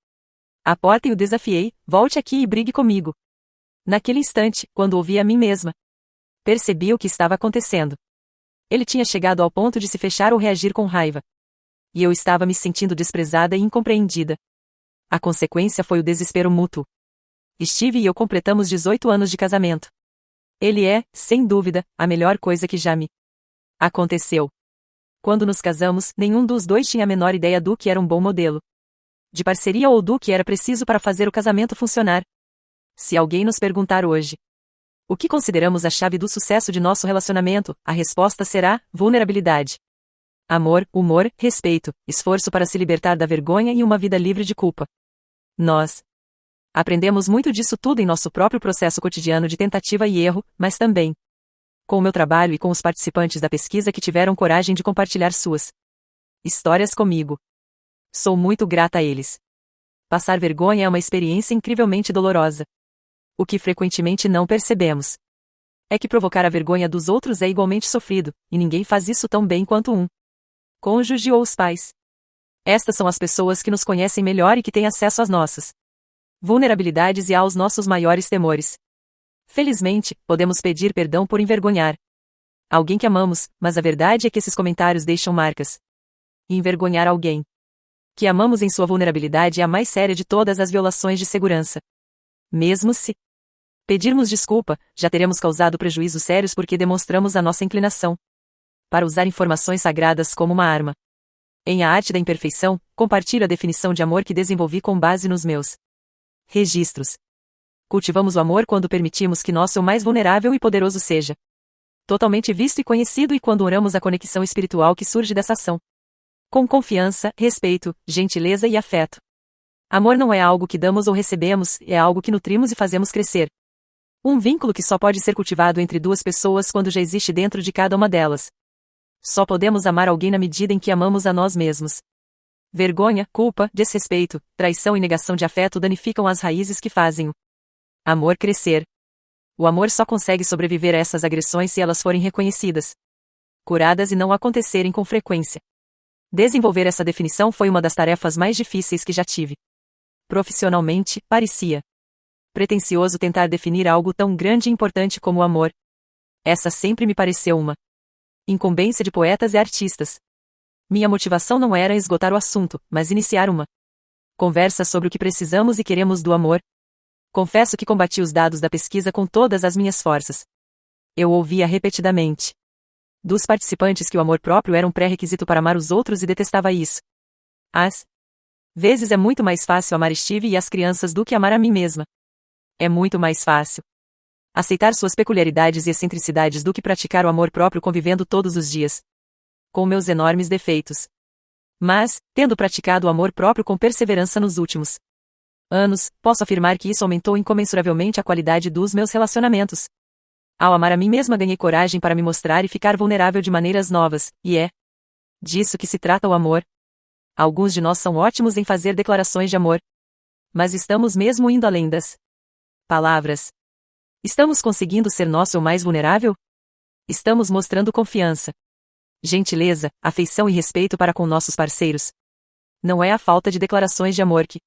a porta e o desafiei: volte aqui e brigue comigo. Naquele instante, quando ouvi a mim mesma, percebi o que estava acontecendo. Ele tinha chegado ao ponto de se fechar ou reagir com raiva. E eu estava me sentindo desprezada e incompreendida. A consequência foi o desespero mútuo. Steve e eu completamos 18 anos de casamento. Ele é, sem dúvida, a melhor coisa que já me aconteceu. Quando nos casamos, nenhum dos dois tinha a menor ideia do que era um bom modelo de parceria ou do que era preciso para fazer o casamento funcionar. Se alguém nos perguntar hoje o que consideramos a chave do sucesso de nosso relacionamento, a resposta será: vulnerabilidade. Amor, humor, respeito, esforço para se libertar da vergonha e uma vida livre de culpa. Nós aprendemos muito disso tudo em nosso próprio processo cotidiano de tentativa e erro, mas também com o meu trabalho e com os participantes da pesquisa que tiveram coragem de compartilhar suas histórias comigo. Sou muito grata a eles. Passar vergonha é uma experiência incrivelmente dolorosa. O que frequentemente não percebemos é que provocar a vergonha dos outros é igualmente sofrido, e ninguém faz isso tão bem quanto um cônjuge ou os pais. Estas são as pessoas que nos conhecem melhor e que têm acesso às nossas vulnerabilidades e aos nossos maiores temores. Felizmente, podemos pedir perdão por envergonhar alguém que amamos, mas a verdade é que esses comentários deixam marcas. E envergonhar alguém que amamos em sua vulnerabilidade é a mais séria de todas as violações de segurança. Mesmo se pedirmos desculpa, já teremos causado prejuízos sérios porque demonstramos a nossa inclinação para usar informações sagradas como uma arma. Em A Arte da Imperfeição, compartilho a definição de amor que desenvolvi com base nos meus registros. Cultivamos o amor quando permitimos que nosso eu mais vulnerável e poderoso seja totalmente visto e conhecido e quando oramos a conexão espiritual que surge dessa ação. Com confiança, respeito, gentileza e afeto. Amor não é algo que damos ou recebemos, é algo que nutrimos e fazemos crescer. Um vínculo que só pode ser cultivado entre duas pessoas quando já existe dentro de cada uma delas. Só podemos amar alguém na medida em que amamos a nós mesmos. Vergonha, culpa, desrespeito, traição e negação de afeto danificam as raízes que fazem o amor crescer. O amor só consegue sobreviver a essas agressões se elas forem reconhecidas, curadas e não acontecerem com frequência. Desenvolver essa definição foi uma das tarefas mais difíceis que já tive. Profissionalmente, parecia pretensioso tentar definir algo tão grande e importante como o amor. Essa sempre me pareceu uma incumbência de poetas e artistas. Minha motivação não era esgotar o assunto, mas iniciar uma conversa sobre o que precisamos e queremos do amor. Confesso que combati os dados da pesquisa com todas as minhas forças. Eu ouvia repetidamente dos participantes que o amor próprio era um pré-requisito para amar os outros e detestava isso. Às vezes é muito mais fácil amar Steve e as crianças do que amar a mim mesma. É muito mais fácil aceitar suas peculiaridades e excentricidades do que praticar o amor próprio convivendo todos os dias com meus enormes defeitos. Mas, tendo praticado o amor próprio com perseverança nos últimos anos, posso afirmar que isso aumentou incomensuravelmente a qualidade dos meus relacionamentos. Ao amar a mim mesma ganhei coragem para me mostrar e ficar vulnerável de maneiras novas, e é disso que se trata o amor. Alguns de nós são ótimos em fazer declarações de amor. Mas estamos mesmo indo além das palavras. Estamos conseguindo ser nosso eu mais vulnerável? Estamos mostrando confiança, gentileza, afeição e respeito para com nossos parceiros. Não é a falta de declarações de amor que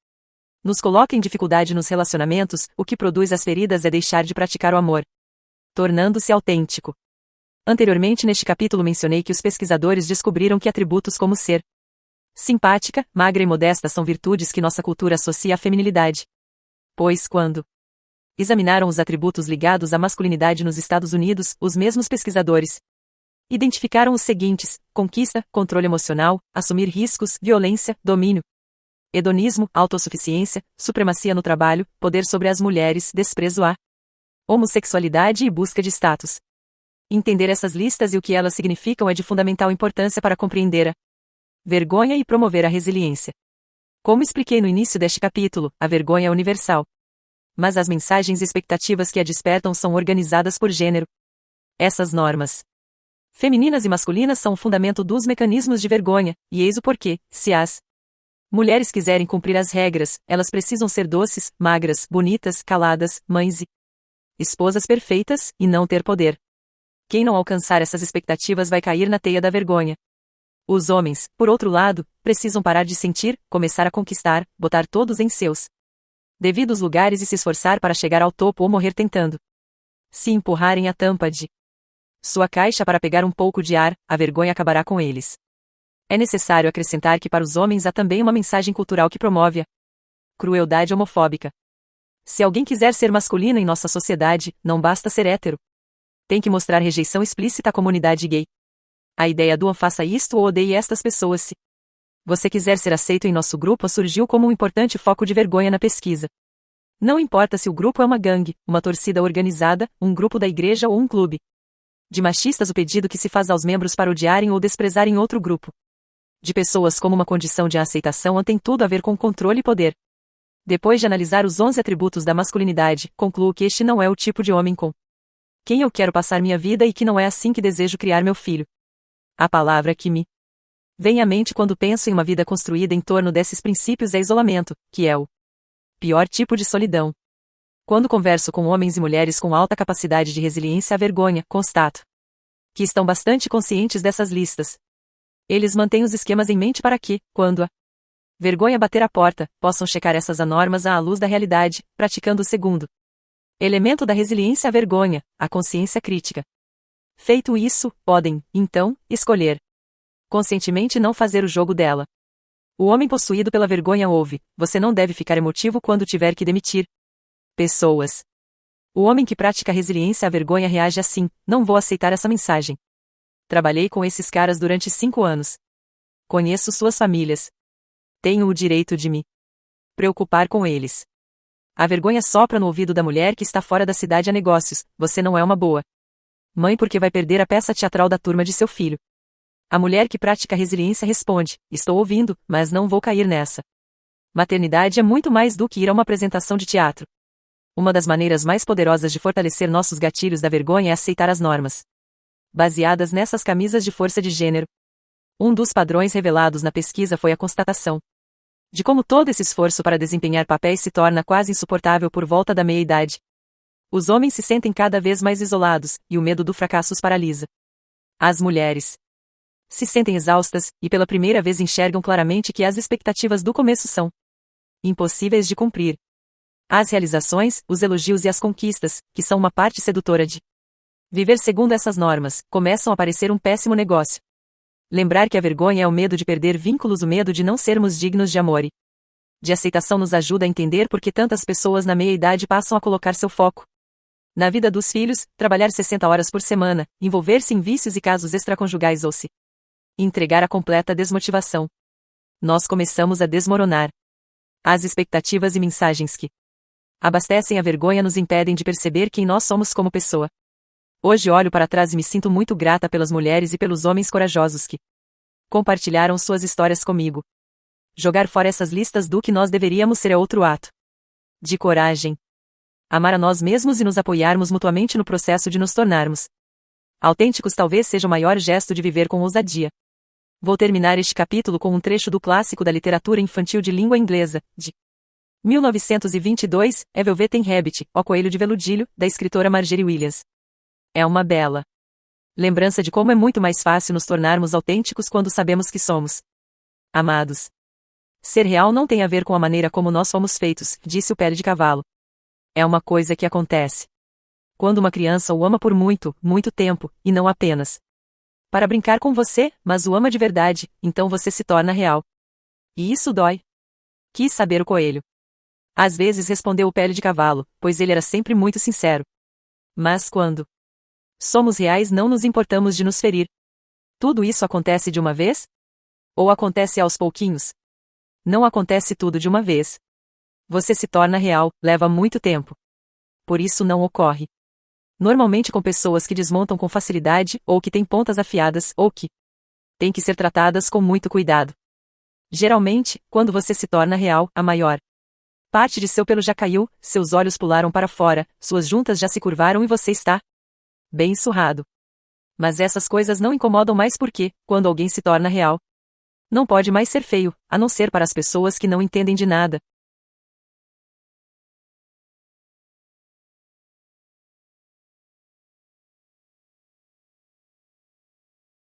nos coloca em dificuldade nos relacionamentos, o que produz as feridas é deixar de praticar o amor, tornando-se autêntico. Anteriormente neste capítulo mencionei que os pesquisadores descobriram que atributos como ser simpática, magra e modesta são virtudes que nossa cultura associa à feminilidade. Pois quando examinaram os atributos ligados à masculinidade nos Estados Unidos, os mesmos pesquisadores identificaram os seguintes: conquista, controle emocional, assumir riscos, violência, domínio, hedonismo, autossuficiência, supremacia no trabalho, poder sobre as mulheres, desprezo à homossexualidade e busca de status. Entender essas listas e o que elas significam é de fundamental importância para compreender a vergonha e promover a resiliência. Como expliquei no início deste capítulo, a vergonha é universal. Mas as mensagens e expectativas que a despertam são organizadas por gênero. Essas normas femininas e masculinas são o fundamento dos mecanismos de vergonha, e eis o porquê: se as mulheres quiserem cumprir as regras, elas precisam ser doces, magras, bonitas, caladas, mães e esposas perfeitas, e não ter poder. Quem não alcançar essas expectativas vai cair na teia da vergonha. Os homens, por outro lado, precisam parar de sentir, começar a conquistar, botar todos em seus devidos lugares e se esforçar para chegar ao topo ou morrer tentando. Se empurrarem a tampa de sua caixa para pegar um pouco de ar, a vergonha acabará com eles. É necessário acrescentar que para os homens há também uma mensagem cultural que promove a crueldade homofóbica. Se alguém quiser ser masculino em nossa sociedade, não basta ser hétero. Tem que mostrar rejeição explícita à comunidade gay. A ideia do faça isto ou odeie estas pessoas se você quiser ser aceito em nosso grupo surgiu como um importante foco de vergonha na pesquisa. Não importa se o grupo é uma gangue, uma torcida organizada, um grupo da igreja ou um clube de machistas, o pedido que se faz aos membros para odiarem ou desprezarem outro grupo de pessoas como uma condição de aceitação tem tudo a ver com controle e poder. Depois de analisar os 11 atributos da masculinidade, concluo que este não é o tipo de homem com quem eu quero passar minha vida e que não é assim que desejo criar meu filho. A palavra que me vem à mente quando penso em uma vida construída em torno desses princípios é isolamento, que é o pior tipo de solidão. Quando converso com homens e mulheres com alta capacidade de resiliência à vergonha, constato que estão bastante conscientes dessas listas. Eles mantêm os esquemas em mente para que, quando a Vergonha bater a porta, possam checar essas normas à luz da realidade, praticando o segundo elemento da resiliência à vergonha, a consciência crítica. Feito isso, podem, então, escolher conscientemente não fazer o jogo dela. O homem possuído pela vergonha ouve: você não deve ficar emotivo quando tiver que demitir pessoas. O homem que pratica resiliência à vergonha reage assim: não vou aceitar essa mensagem. Trabalhei com esses caras durante 5 anos. Conheço suas famílias. Tenho o direito de me preocupar com eles. A vergonha sopra no ouvido da mulher que está fora da cidade a negócios: você não é uma boa mãe porque vai perder a peça teatral da turma de seu filho. A mulher que pratica resiliência responde: estou ouvindo, mas não vou cair nessa. Maternidade é muito mais do que ir a uma apresentação de teatro. Uma das maneiras mais poderosas de fortalecer nossos gatilhos da vergonha é aceitar as normas baseadas nessas camisas de força de gênero. Um dos padrões revelados na pesquisa foi a constatação de como todo esse esforço para desempenhar papéis se torna quase insuportável por volta da meia-idade. Os homens se sentem cada vez mais isolados, e o medo do fracasso os paralisa. As mulheres se sentem exaustas, e pela primeira vez enxergam claramente que as expectativas do começo são impossíveis de cumprir. As realizações, os elogios e as conquistas, que são uma parte sedutora de viver segundo essas normas, começam a parecer um péssimo negócio. Lembrar que a vergonha é o medo de perder vínculos, o medo de não sermos dignos de amor e de aceitação nos ajuda a entender por que tantas pessoas na meia-idade passam a colocar seu foco na vida dos filhos, trabalhar 60 horas por semana, envolver-se em vícios e casos extraconjugais ou se entregar à completa desmotivação. Nós começamos a desmoronar. As expectativas e mensagens que abastecem a vergonha nos impedem de perceber quem nós somos como pessoa. Hoje olho para trás e me sinto muito grata pelas mulheres e pelos homens corajosos que compartilharam suas histórias comigo. Jogar fora essas listas do que nós deveríamos ser é outro ato de coragem. Amar a nós mesmos e nos apoiarmos mutuamente no processo de nos tornarmos autênticos talvez seja o maior gesto de viver com ousadia. Vou terminar este capítulo com um trecho do clássico da literatura infantil de língua inglesa, de 1922, A Velvet Rabbit, O Coelho de Veludilho, da escritora Margery Williams. É uma bela lembrança de como é muito mais fácil nos tornarmos autênticos quando sabemos que somos amados. Ser real não tem a ver com a maneira como nós fomos feitos, disse o Pele de Cavalo. É uma coisa que acontece quando uma criança o ama por muito, muito tempo, e não apenas para brincar com você, mas o ama de verdade, então você se torna real. E isso dói. Quis saber o coelho. Às vezes respondeu o Pele de Cavalo, pois ele era sempre muito sincero. Mas quando somos reais não nos importamos de nos ferir. Tudo isso acontece de uma vez? Ou acontece aos pouquinhos? Não acontece tudo de uma vez. Você se torna real, leva muito tempo. Por isso não ocorre normalmente com pessoas que desmontam com facilidade, ou que têm pontas afiadas, ou que têm que ser tratadas com muito cuidado. Geralmente, quando você se torna real, a maior parte de seu pelo já caiu, seus olhos pularam para fora, suas juntas já se curvaram e você está bem surrado. Mas essas coisas não incomodam mais porque, quando alguém se torna real, não pode mais ser feio, a não ser para as pessoas que não entendem de nada.